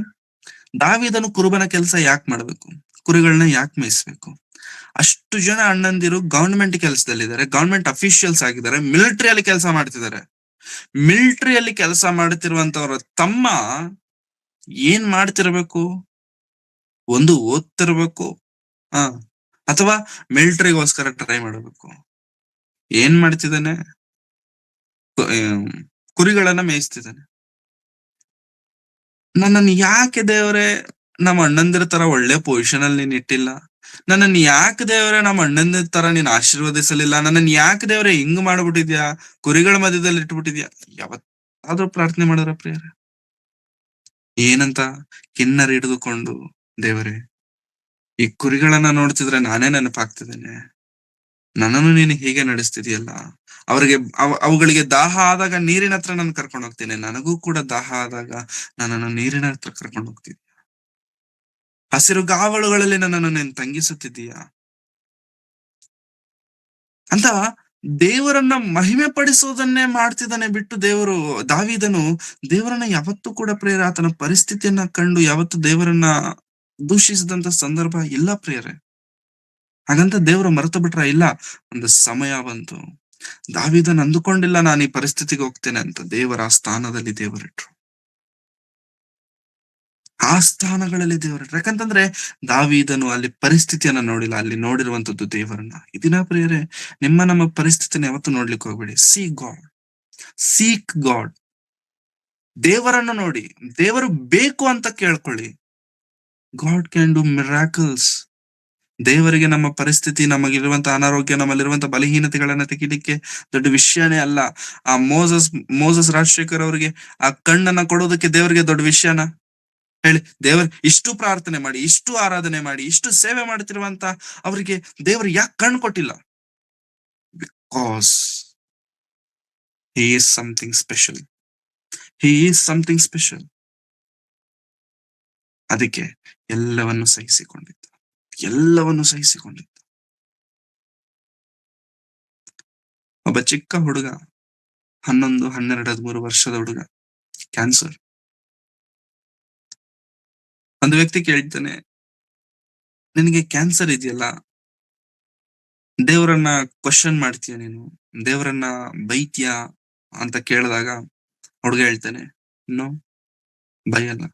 A: ದಾವೀದನು ಕುರುಬನ ಕೆಲಸ ಯಾಕೆ ಮಾಡ್ಬೇಕು? ಕುರಿಗಳನ್ನ ಯಾಕೆ ಮೇಯಿಸ್ಬೇಕು? ಅಷ್ಟು ಜನ ಅಣ್ಣಂದಿರು ಗವರ್ಮೆಂಟ್ ಕೆಲಸದಲ್ಲಿದ್ದಾರೆ, ಗವರ್ಮೆಂಟ್ ಅಫಿಷಿಯಲ್ಸ್ ಆಗಿದ್ದಾರೆ, ಮಿಲಿಟರಿಯಲ್ಲಿ ಕೆಲಸ ಮಾಡ್ತಿದ್ದಾರೆ. ಮಿಲಿಟರಿಯಲ್ಲಿ ಕೆಲಸ ಮಾಡ್ತಿರುವಂತವ್ರ ತಮ್ಮ ಏನ್ ಮಾಡ್ತಿರ್ಬೇಕು? ಒಂದು ಓದ್ತಿರ್ಬೇಕು, ಅಥವಾ ಮಿಲಿಟರಿಗೋಸ್ಕರ ಟ್ರೈ ಮಾಡಬೇಕು. ಏನ್ ಮಾಡ್ತಿದ್ದಾನೆ? ಕುರಿಗಳನ್ನ ಮೇಯಿಸ್ತಿದ್ದಾನೆ. ನನ್ನನ್ನು ಯಾಕೆ ದೇವರೇ ನಮ್ಮ ಅಣ್ಣಂದಿರ ತರ ಒಳ್ಳೆ ಪೊಸಿಷನ್ ಅಲ್ಲಿ ನೀನ್ ಇಟ್ಟಿಲ್ಲ? ನನ್ನನ್ನು ಯಾಕೆ ದೇವರೇ ನಮ್ಮ ಅಣ್ಣಂದಿರ ತರ ನೀನ್ ಆಶೀರ್ವದಿಸಲಿಲ್ಲ? ನನ್ನನ್ನು ಯಾಕೆ ದೇವರೇ ಹಿಂಗ್ ಮಾಡ್ಬಿಟ್ಟಿದ್ಯಾ? ಕುರಿಗಳ ಮಧ್ಯದಲ್ಲಿ ಇಟ್ಬಿಟ್ಟಿದ್ಯಾ? ಯಾವತ್ತಾದ್ರೂ ಪ್ರಾರ್ಥನೆ ಮಾಡಿದ್ರ ಪ್ರಿಯರೇ? ಏನಂತ ಕಿನ್ನರ ಹಿಡಿದುಕೊಂಡು, ದೇವರೇ, ಈ ಕುರಿಗಳನ್ನ ನೋಡ್ತಿದ್ರೆ ನಾನೇ ನೆನಪಾಗ್ತಿದ್ದೇನೆ. ನನ್ನನ್ನು ನೀನು ಹೀಗೆ ನಡೆಸ್ತಿದೀಯಲ್ಲ. ಅವುಗಳಿಗೆ ದಾಹ ಆದಾಗ ನೀರಿನ ಹತ್ರ ನಾನು ಕರ್ಕೊಂಡು ಹೋಗ್ತೇನೆ. ನನಗೂ ಕೂಡ ದಾಹ ಆದಾಗ ನನ್ನನ್ನು ನೀರಿನ ಹತ್ರ ಕರ್ಕೊಂಡು ಹೋಗ್ತಿದ್ಯಾ. ಹಸಿರು ಗಾವಲುಗಳಲ್ಲಿ ನನ್ನನ್ನು ನೀನು ತಂಗಿಸುತ್ತಿದ್ದೀಯಾ ಅಂತ ದೇವರನ್ನ ಮಹಿಮೆ ಪಡಿಸೋದನ್ನೇ ಮಾಡ್ತಿದ್ದಾನೆ ಬಿಟ್ಟು, ದಾವೀದನು ದೇವರನ್ನ ಯಾವತ್ತೂ ಕೂಡ ಪ್ರಿಯರೇ, ಆತನ ಪರಿಸ್ಥಿತಿಯನ್ನ ಕಂಡು ಯಾವತ್ತು ದೇವರನ್ನ ದೂಷಿಸಿದಂತ ಸಂದರ್ಭ ಇಲ್ಲ ಪ್ರಿಯರೇ. ಹಾಗಂತ ದೇವರು ಮರೆತು ಬಿಟ್ರ? ಇಲ್ಲ. ಒಂದು ಸಮಯ ಬಂತು, ದಾವೀದನ್ ಅಂದುಕೊಂಡಿಲ್ಲ ನಾನು ಈ ಪರಿಸ್ಥಿತಿಗೆ ಹೋಗ್ತೇನೆ ಅಂತ. ದೇವರ ಆ ಸ್ಥಾನದಲ್ಲಿ ದೇವರಿಟ್ರು. ಆ ಸ್ಥಾನಗಳಲ್ಲಿ ದೇವರಿಟ್ರು. ಯಾಕಂತಂದ್ರೆ ದಾವೀದನು ಅಲ್ಲಿ ಪರಿಸ್ಥಿತಿಯನ್ನ ನೋಡಿಲ್ಲ, ಅಲ್ಲಿ ನೋಡಿರುವಂತದ್ದು ದೇವರನ್ನ. ಇದನ್ನ ಪ್ರಿಯರೇ, ನಮ್ಮ ಪರಿಸ್ಥಿತಿನ ಯಾವತ್ತು ನೋಡ್ಲಿಕ್ಕೆ ಹೋಗ್ಬೇಡಿ. Seek God. ದೇವರನ್ನ ನೋಡಿ, ದೇವರು ಬೇಕು ಅಂತ ಕೇಳ್ಕೊಳ್ಳಿ. God can do miracles. ದೇವರಿಗೆ ನಮ್ಮ ಪರಿಸ್ಥಿತಿ, ನಮಗಿರುವಂತ ಅನಾರೋಗ್ಯ, ನಮ್ಮಲ್ಲಿರುವಂತ ಬಲಹೀನತೆಗಳನ್ನ ತೆಗಿಲಿಕ್ಕೆ ದೊಡ್ಡ ವಿಷಯನೇ ಅಲ್ಲ. ಆ ಮೋಸಸ್ ರಾಜಶೇಖರ್ ಅವರಿಗೆ ಆ ಕಣ್ಣನ್ನ ಕೊಡೋದಕ್ಕೆ ದೇವರಿಗೆ ದೊಡ್ಡ ವಿಷಯನ ಹೇಳಿ? ದೇವರ್ ಇಷ್ಟು ಪ್ರಾರ್ಥನೆ ಮಾಡಿ, ಇಷ್ಟು ಆರಾಧನೆ ಮಾಡಿ, ಇಷ್ಟು ಸೇವೆ ಮಾಡ್ತಿರುವಂತ ಅವರಿಗೆ ದೇವರು ಯಾಕೆ ಕಣ್ಣು ಕೊಟ್ಟಿಲ್ಲ? Because he is something special. He is something special. ಅದಕ್ಕೆ ಎಲ್ಲವನ್ನು ಸಹಿಸಿಕೊಂಡಿದ್ದ, ಎಲ್ಲವನ್ನು ಸಹಿಸಿಕೊಂಡಿದ್ದ. ಒಬ್ಬ ಚಿಕ್ಕ ಹುಡುಗ, 11, 12, 13 ವರ್ಷದ ಹುಡುಗ, ಕ್ಯಾನ್ಸರ್. ಒಂದು ವ್ಯಕ್ತಿ ಕೇಳ್ತಾನೆ, ನಿನಗೆ ಕ್ಯಾನ್ಸರ್ ಇದೆಯಲ್ಲ, ದೇವರನ್ನ ಕ್ವಶನ್ ಮಾಡ್ತೀಯ ನೀನು, ದೇವರನ್ನ ಬೈತೀಯ ಅಂತ ಕೇಳಿದಾಗ ಹುಡುಗ ಹೇಳ್ತಾನೆ, ನೋ, ಬೈಯಲ್ಲ.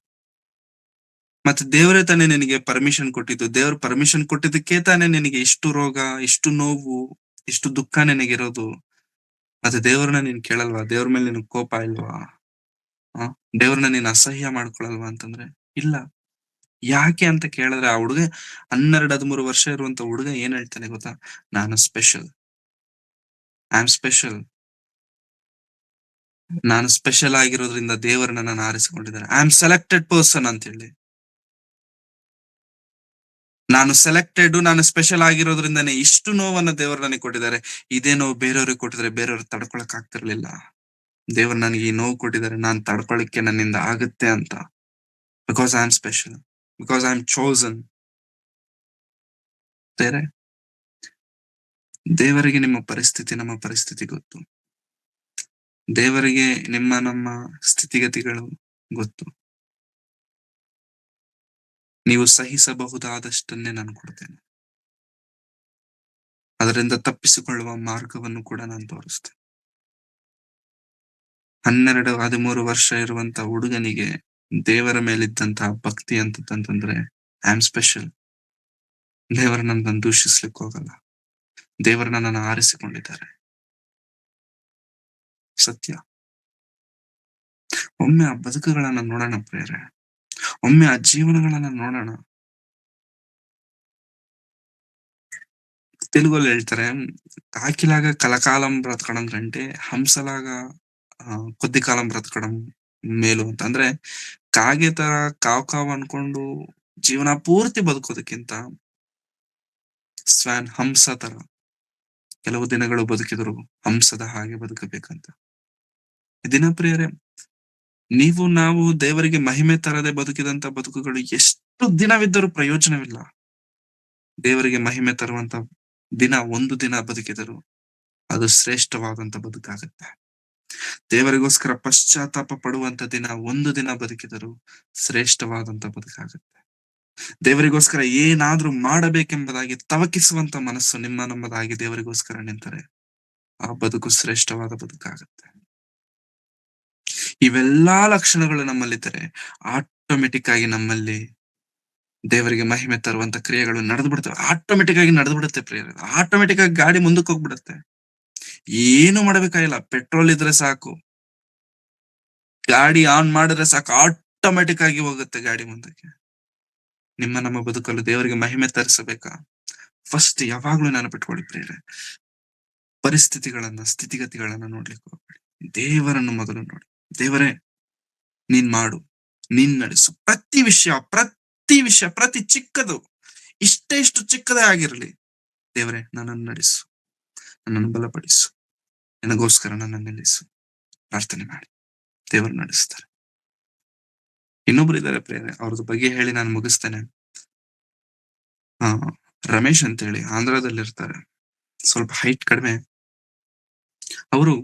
A: ಮತ್ತೆ ದೇವರೇ ತಾನೇ ನಿನಗೆ ಪರ್ಮಿಷನ್ ಕೊಟ್ಟಿದ್ದು. ದೇವ್ರ ಪರ್ಮಿಷನ್ ಕೊಟ್ಟಿದ್ದಕ್ಕೆ ತಾನೇ ನಿನಗೆ ಇಷ್ಟು ರೋಗ, ಇಷ್ಟು ನೋವು, ಇಷ್ಟು ದುಃಖ ನಿನಗಿರೋದು. ಮತ್ತೆ ದೇವ್ರನ್ನ ನೀನ್ ಕೇಳಲ್ವಾ? ದೇವ್ರ ಮೇಲೆ ನಿನಗ್ ಕೋಪ ಇಲ್ವಾ? ದೇವ್ರನ್ನ ನೀನ್ ಅಸಹ್ಯ ಮಾಡ್ಕೊಳಲ್ವಾ ಅಂತಂದ್ರೆ ಇಲ್ಲ. ಯಾಕೆ ಅಂತ ಕೇಳಿದ್ರೆ ಆ ಹುಡುಗ 12, 13 ವರ್ಷ ಇರುವಂತ ಹುಡುಗ ಏನ್ ಹೇಳ್ತಾನೆ ಗೊತ್ತಾ? ನಾನು ಸ್ಪೆಷಲ್, ಐ ಆಮ್ ಸ್ಪೆಷಲ್. ನಾನು ಸ್ಪೆಷಲ್ ಆಗಿರೋದ್ರಿಂದ ದೇವರನ್ನ ನಾನು ಆರಿಸಿಕೊಂಡಿದ್ದಾರೆ. ಐ ಆಮ್ ಸೆಲೆಕ್ಟೆಡ್ ಪರ್ಸನ್ ಅಂತ ಹೇಳಿ. ನಾನು ಸೆಲೆಕ್ಟೆಡ್, ನಾನು ಸ್ಪೆಷಲ್ ಆಗಿರೋದ್ರಿಂದಾನೇ ಇಷ್ಟು ನೋವನ್ನ ದೇವರು ನನಗೆ ಕೊಟ್ಟಿದ್ದಾರೆ. ಇದೇ ನೋವು ಬೇರೆಯವ್ರಿಗೆ ಕೊಟ್ಟಿದ್ರೆ ಬೇರೆಯವ್ರು ತಡ್ಕೊಳಕ್ ಆಗ್ತಿರ್ಲಿಲ್ಲ. ದೇವ್ರು ನನಗೆ ಈ ನೋವು ಕೊಟ್ಟಿದ್ದಾರೆ, ನಾನ್ ತಡ್ಕೊಳಕ್ಕೆ ನನ್ನಿಂದ ಆಗುತ್ತೆ ಅಂತ. Because I am special, because I am chosen. ದೇವರಿಗೆ ನಿಮ್ಮ ಪರಿಸ್ಥಿತಿ, ನಮ್ಮ ಪರಿಸ್ಥಿತಿ ಗೊತ್ತು. ದೇವರಿಗೆ ನಮ್ಮ ಸ್ಥಿತಿಗತಿಗಳು ಗೊತ್ತು. ನೀವು ಸಹಿಸಬಹುದಾದಷ್ಟನ್ನೇ ನಾನು ಕೊಡ್ತೇನೆ. ಅದರಿಂದ ತಪ್ಪಿಸಿಕೊಳ್ಳುವ ಮಾರ್ಗವನ್ನು ಕೂಡ ನಾನು ತೋರಿಸ್ತೇನೆ. 12, 13 ವರ್ಷ ಇರುವಂತ ಹುಡುಗನಿಗೆ ದೇವರ ಮೇಲಿದ್ದಂತಹ ಭಕ್ತಿ ಅಂತಂದ್ರೆ ಐ ಆಮ್ ಸ್ಪೆಷಲ್. ದೇವರನ್ನ ನಾನು ದೂಷಿಸ್ಲಿಕ್ಕೆ ಹೋಗಲ್ಲ. ದೇವರನ್ನ ನಾನು ಆರಿಸಿಕೊಂಡಿದ್ದಾರೆ. ಸತ್ಯ. ಒಮ್ಮೆ ಆ ಬದುಕುಗಳನ್ನ ನೋಡೋಣ ಪ್ರೇರೆ, ಒಮ್ಮೆ ಆ ಜೀವನಗಳನ್ನ ನೋಡೋಣ. తెలుగులో ಹೇಳ್ತಾರೆ, కాకిలాగా కలకాలం బ్రతకడం కంటే హంసలాగా కొద్ది కాలం బ్రతకడం ಮೇಲು ಅಂತ. ಅಂದ್ರೆ ಕಾಗೆ ತರ ಕಾವ್ ಅನ್ಕೊಂಡು ಜೀವನ ಪೂರ್ತಿ ಬದುಕೋದಕ್ಕಿಂತ ಹಂಸ ತರ ಕೆಲವು ದಿನಗಳು ಬದುಕಿದ್ರು ಹಂಸದ ಹಾಗೆ ಬದುಕಬೇಕಂತ. ದಿನಪ್ರಿಯರೇ, ನಾವು ದೇವರಿಗೆ ಮಹಿಮೆ ತರದೆ ಬದುಕಿದಂತ ಬದುಕುಗಳು ಎಷ್ಟು ದಿನವಿದ್ದರೂ ಪ್ರಯೋಜನವಿಲ್ಲ. ದೇವರಿಗೆ ಮಹಿಮೆ ತರುವಂತ ದಿನ ಒಂದು ದಿನ ಬದುಕಿದರು ಅದು ಶ್ರೇಷ್ಠವಾದಂತ ಬದುಕಾಗುತ್ತೆ. ದೇವರಿಗೋಸ್ಕರ ಪಶ್ಚಾತ್ತಾಪ ಪಡುವಂತ ದಿನ ಒಂದು ದಿನ ಬದುಕಿದರು ಶ್ರೇಷ್ಠವಾದಂತ ಬದುಕಾಗುತ್ತೆ. ದೇವರಿಗೋಸ್ಕರ ಏನಾದ್ರೂ ಮಾಡಬೇಕೆಂಬುದಾಗಿ ತವಕಿಸುವಂತ ಮನಸ್ಸು ನಮ್ಮದಾಗಿ ದೇವರಿಗೋಸ್ಕರ ನಿಂತರೆ ಆ ಬದುಕು ಶ್ರೇಷ್ಠವಾದ ಬದುಕಾಗುತ್ತೆ. ಇವೆಲ್ಲಾ ಲಕ್ಷಣಗಳು ನಮ್ಮಲ್ಲಿದ್ದರೆ ಆಟೋಮೆಟಿಕ್ ಆಗಿ ನಮ್ಮಲ್ಲಿ ದೇವರಿಗೆ ಮಹಿಮೆ ತರುವಂತ ಕ್ರಿಯೆಗಳು ನಡೆದು ಬಿಡ್ತವೆ. ಆಟೋಮೆಟಿಕ್ ಆಗಿ ನಡೆದು ಬಿಡುತ್ತೆ ಪ್ರಿಯರೇ. ಆಟೋಮೆಟಿಕ್ ಆಗಿ ಗಾಡಿ ಮುಂದಕ್ಕೆ ಹೋಗ್ಬಿಡುತ್ತೆ. ಏನು ಮಾಡಬೇಕಾಗಿಲ್ಲ, ಪೆಟ್ರೋಲ್ ಇದ್ರೆ ಸಾಕು, ಗಾಡಿ ಆನ್ ಮಾಡಿದ್ರೆ ಸಾಕು, ಆಟೋಮೆಟಿಕ್ ಆಗಿ ಹೋಗುತ್ತೆ ಗಾಡಿ ಮುಂದಕ್ಕೆ. ನಮ್ಮ ಬದುಕಲು ದೇವರಿಗೆ ಮಹಿಮೆ ತರಿಸಬೇಕಾ? ಫಸ್ಟ್ ಯಾವಾಗ್ಲೂ ನೆನಪಿಟ್ಕೊಳ್ಳಿ ಪ್ರಿಯರೇ, ಪರಿಸ್ಥಿತಿಗಳನ್ನ, ಸ್ಥಿತಿಗತಿಗಳನ್ನ ನೋಡ್ಲಿಕ್ಕೆ ಹೋಗ್ಬೇಡಿ. ದೇವರನ್ನು ಮೊದಲು ನೋಡಿ. ದೇವರೇ, ನೀನ್ ಮಾಡು, ನೀನ್ ನಡೆಸು. ಪ್ರತಿ ವಿಷಯ, ಪ್ರತಿ ಚಿಕ್ಕದು, ಇಷ್ಟು ಚಿಕ್ಕದೇ ಆಗಿರಲಿ, ದೇವರೇ ನನ್ನನ್ನು ನಡೆಸು, ನನ್ನನ್ನು ಬಲಪಡಿಸು, ನಿನಗೋಸ್ಕರ ನನ್ನನ್ನು ನಿಲ್ಲಿಸು. ಪ್ರಾರ್ಥನೆ ಮಾಡಿ, ದೇವರು ನಡೆಸ್ತಾರೆ. ಇನ್ನೊಬ್ರು ಇದ್ದಾರೆ ಪ್ರೇರಣೆ, ಅವ್ರದ್ದು ಬಗ್ಗೆ ಹೇಳಿ ನಾನು ಮುಗಿಸ್ತೇನೆ. ರಮೇಶ್ ಅಂತ ಹೇಳಿ ಆಂಧ್ರದಲ್ಲಿ ಇರ್ತಾರೆ, ಸ್ವಲ್ಪ ಹೈಟ್ ಕಡಿಮೆ. ಅವರು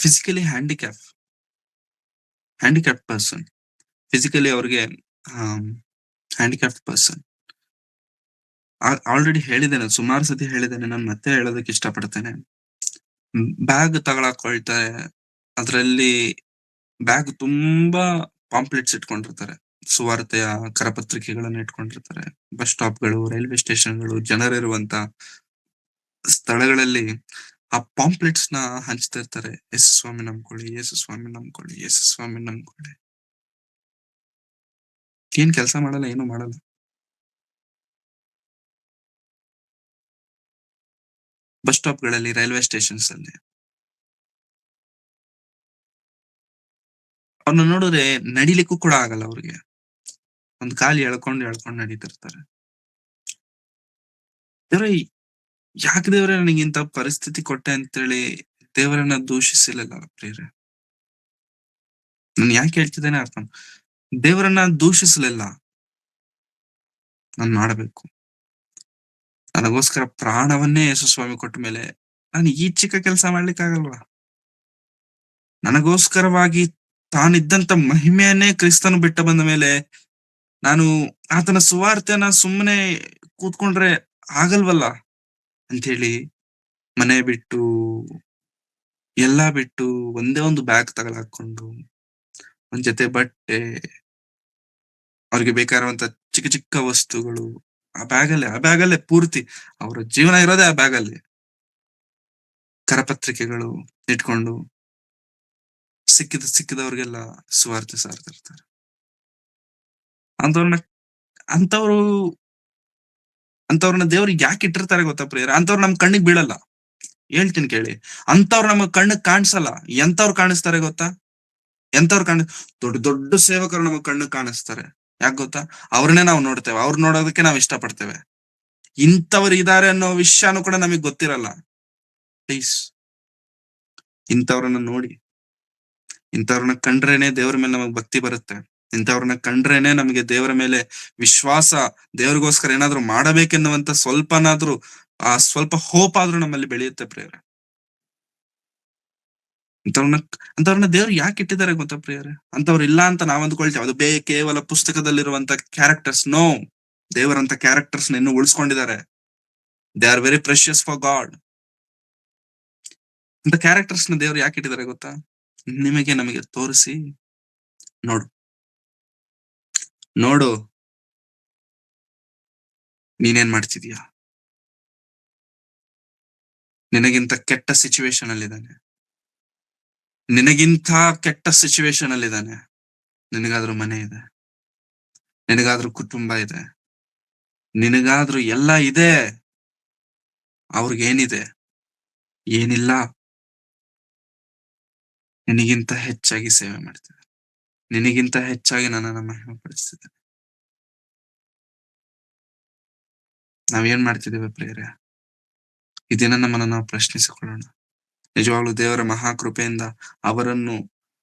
A: ಫಿಸಿಕಲಿ ಹ್ಯಾಂಡಿಕ್ಯಾಪ್ ಪರ್ಸನ್. ಫಿಸಿಕಲಿ ಅವ್ರಿಗೆ ಹ್ಯಾಂಡಿಕ್ಯಾಪ್ಟ್ ಪರ್ಸನ್. ಆಲ್ರೆಡಿ ಹೇಳಿದ್ದೇನೆ, ಸುಮಾರು ಸತಿ ಹೇಳಿದ್ದೇನೆ, ನಾನು ಮತ್ತೆ ಹೇಳೋದಕ್ಕೆ ಇಷ್ಟಪಡ್ತೇನೆ. ಬ್ಯಾಗ್ ತಗೊಳಕೊಳ್ತಾರೆ, ಅದ್ರಲ್ಲಿ ಬ್ಯಾಗ್ ತುಂಬಾ ಪಾಂಪ್ಲೆಟ್ಸ್ ಇಟ್ಕೊಂಡಿರ್ತಾರೆ, ಸುವಾರ್ತೆಯ ಕರಪತ್ರಿಕೆಗಳನ್ನ ಇಟ್ಕೊಂಡಿರ್ತಾರೆ. ಬಸ್ ಸ್ಟಾಪ್ಗಳು, ರೈಲ್ವೆ ಸ್ಟೇಷನ್ಗಳು, ಜನರಿರುವಂತ ಸ್ಥಳಗಳಲ್ಲಿ ಆ ಪಾಂಪ್ಲೆಟ್ಸ್ ನ ಹಂಚ್ತಾ ಇರ್ತಾರೆ. ಯೇಸು ಸ್ವಾಮಿ ನಂಬ್ಕೊಳ್ಳಿ, ಯೇಸು ಸ್ವಾಮಿ ನಂಬ್ಕೊಳ್ಳಿ, ಯೇಸು ಸ್ವಾಮಿ ನಂಬ್ಕೊಳ್ಳಿ. ಏನ್ ಕೆಲಸ ಮಾಡಲ್ಲ, ಏನು ಮಾಡಲ್ಲ. ಬಸ್ ಸ್ಟಾಪ್ಗಳಲ್ಲಿ, ರೈಲ್ವೆ ಸ್ಟೇಷನ್ಸ್ ಅಲ್ಲಿ ಅವ್ರನ್ನ ನೋಡಿದ್ರೆ ನಡಿಲಿಕ್ಕೂ ಕೂಡ ಆಗಲ್ಲ ಅವ್ರಿಗೆ. ಒಂದ್ ಕಾಲು ಎಳ್ಕೊಂಡು ನಡೀತಿರ್ತಾರೆ. ದೇವ್ರೆ, ಯಾಕೆ ದೇವ್ರೆ ನನಗೆ ಇಂಥ ಪರಿಸ್ಥಿತಿ ಕೊಟ್ಟೆ ಅಂತೇಳಿ ದೇವರನ್ನ ದೂಷಿಸಿಲ್ಲ ಪ್ರಿಯರೇ. ನಾನು ಯಾಕೆ ಹೇಳ್ತಿದ್ದೇನೆ ಅರ್ಥ ದೇವರನ್ನ ದೂಷಿಸಲಿಲ್ಲ. ನಾನ್ ಮಾಡಬೇಕು. ನನಗೋಸ್ಕರ ಪ್ರಾಣವನ್ನೇ ಯೇಸು ಸ್ವಾಮಿ ಕೊಟ್ಟ ಮೇಲೆ ನಾನು ಈ ಚಿಕ್ಕ ಕೆಲಸ ಮಾಡ್ಲಿಕ್ಕೆ ಆಗಲ್ವಾ? ನನಗೋಸ್ಕರವಾಗಿ ತಾನಿದ್ದಂತ ಮಹಿಮೆಯನ್ನೇ ಕ್ರಿಸ್ತನು ಬಿಟ್ಟ ಬಂದ ಮೇಲೆ ನಾನು ಆತನ ಸುವಾರ್ತೆನ ಸುಮ್ಮನೆ ಕೂತ್ಕೊಂಡ್ರೆ ಆಗಲ್ವಲ್ಲ ಅಂತ ಹೇಳಿ ಮನೆ ಬಿಟ್ಟು ಎಲ್ಲಾ ಬಿಟ್ಟು ಒಂದೇ ಒಂದು ಬ್ಯಾಗ್ ತಗಲಾಕೊಂಡು ಒಂದ್ ಜೊತೆ ಬಟ್ಟೆ, ಅವ್ರಿಗೆ ಬೇಕಾಗಿರುವಂತ ಚಿಕ್ಕ ಚಿಕ್ಕ ವಸ್ತುಗಳು ಆ ಬ್ಯಾಗಲ್ಲೇ ಪೂರ್ತಿ ಅವರ ಜೀವನ ಇರೋದೇ ಆ ಬ್ಯಾಗಲ್ಲಿ. ಕರಪತ್ರಿಕೆಗಳು ಇಟ್ಕೊಂಡು ಸಿಕ್ಕಿದವ್ರಿಗೆಲ್ಲ ಸುವಾರ್ತೆ ಸಾರ್ತಿರ್ತಾರೆ. ಅಂತವ್ರನ್ನ ಅಂತವ್ರು ಅಂತವ್ರನ್ನ ದೇವ್ರಿಗೆ ಯಾಕೆ ಇಟ್ಟಿರ್ತಾರೆ ಗೊತ್ತಾ ಪ್ರಿಯರೇ? ಅಂತವ್ರು ನಮ್ ಕಣ್ಣಿಗೆ ಬೀಳಲ್ಲ. ಹೇಳ್ತೀನಿ ಕೇಳಿ. ಅಂತವ್ರು ನಮ್ಮ ಕಣ್ಣಿಗೆ ಕಾಣಿಸಲ್ಲ. ಎಂತವ್ರು ಕಾಣಿಸ್ತಾರೆ ಗೊತ್ತಾ? ಎಂತವ್ರು ದೊಡ್ಡ ದೊಡ್ಡ ಸೇವಕರು ನಮ್ಮ ಕಣ್ಣಿಗೆ ಕಾಣಿಸ್ತಾರೆ. ಯಾಕೆ ಗೊತ್ತಾ? ಅವ್ರನ್ನೇ ನಾವು ನೋಡ್ತೇವೆ. ಅವ್ರು ನೋಡೋದಕ್ಕೆ ನಾವು ಇಷ್ಟಪಡ್ತೇವೆ. ಇಂಥವ್ರು ಇದಾರೆ ಅನ್ನೋ ವಿಷಯನೂ ಕೂಡ ನಮಗ್ ಗೊತ್ತಿರಲ್ಲ. ಪ್ಲೀಸ್, ಇಂಥವ್ರನ್ನ ನೋಡಿ. ಇಂಥವ್ರನ್ನ ಕಂಡ್ರೇನೆ ದೇವ್ರ ಮೇಲೆ ನಮಗ್ ಭಕ್ತಿ ಬರುತ್ತೆ. ಇಂಥವ್ರನ್ನ ಕಂಡ್ರೇನೆ ನಮಗೆ ದೇವರ ಮೇಲೆ ವಿಶ್ವಾಸ, ದೇವ್ರಿಗೋಸ್ಕರ ಏನಾದ್ರು ಮಾಡಬೇಕೆನ್ನುವಂತ ಸ್ವಲ್ಪನಾದ್ರೂ ಆ ಸ್ವಲ್ಪ ಹೋಪ್ ಆದ್ರೂ ನಮ್ಮಲ್ಲಿ ಬೆಳೆಯುತ್ತೆ ಪ್ರಿಯರೇ. ಅಂತವ್ರನ್ನ ದೇವ್ರು ಯಾಕೆ ಇಟ್ಟಿದ್ದಾರೆ ಗೊತ್ತಾ ಪ್ರಿಯರೇ? ಅಂತವ್ರು ಇಲ್ಲ ಅಂತ ನಾವ್ ಅಂದ್ಕೊಳ್ತೇವೆ. ಅದು ಕೇವಲ ಪುಸ್ತಕದಲ್ಲಿರುವಂತ ಕ್ಯಾರೆಕ್ಟರ್ಸ್. ನೋ, ದೇವರಂತ ಕ್ಯಾರೆಕ್ಟರ್ಸ್ ಇನ್ನು ಉಳಿಸ್ಕೊಂಡಿದ್ದಾರೆ. They are very precious for God. ಅಂತ ಕ್ಯಾರೆಕ್ಟರ್ಸ್ ನ ದೇವ್ರು ಯಾಕೆ ಇಟ್ಟಿದ್ದಾರೆ ಗೊತ್ತಾ? ನಮಗೆ ತೋರಿಸಿ, ನೋಡು ನೀನೇನ್ ಮಾಡ್ತಿದೀಯ. ನಿನಗಿಂತ ಕೆಟ್ಟ ಸಿಚುವೇಶನ್ ಅಲ್ಲಿದ್ದಾನೆ. ನಿನಗಾದ್ರೂ ಮನೆ ಇದೆ, ನಿನಗಾದ್ರೂ ಕುಟುಂಬ ಇದೆ, ನಿನಗಾದ್ರೂ ಎಲ್ಲ ಇದೆ. ಅವ್ರಿಗೇನಿದೆ? ಏನಿಲ್ಲ. ನಿನಗಿಂತ ಹೆಚ್ಚಾಗಿ ಸೇವೆ ಮಾಡ್ತಿದೆ, ನಿನಗಿಂತ ಹೆಚ್ಚಾಗಿ ನನ್ನನ್ನ ಮಹಿಮೆ ಪಡಿಸ್ತಿದೆ. ನಾವೇನ್ ಮಾಡ್ತಿದ್ದೇವೆ ಪ್ರಿಯರೇ? ಈ ದಿನ ನಮ್ಮನ್ನ ನಾವು ಪ್ರಶ್ನಿಸಿಕೊಳ್ಳೋಣ. ನಿಜವಾಗ್ಲೂ ದೇವರ ಮಹಾಕೃಪೆಯಿಂದ ಅವರನ್ನು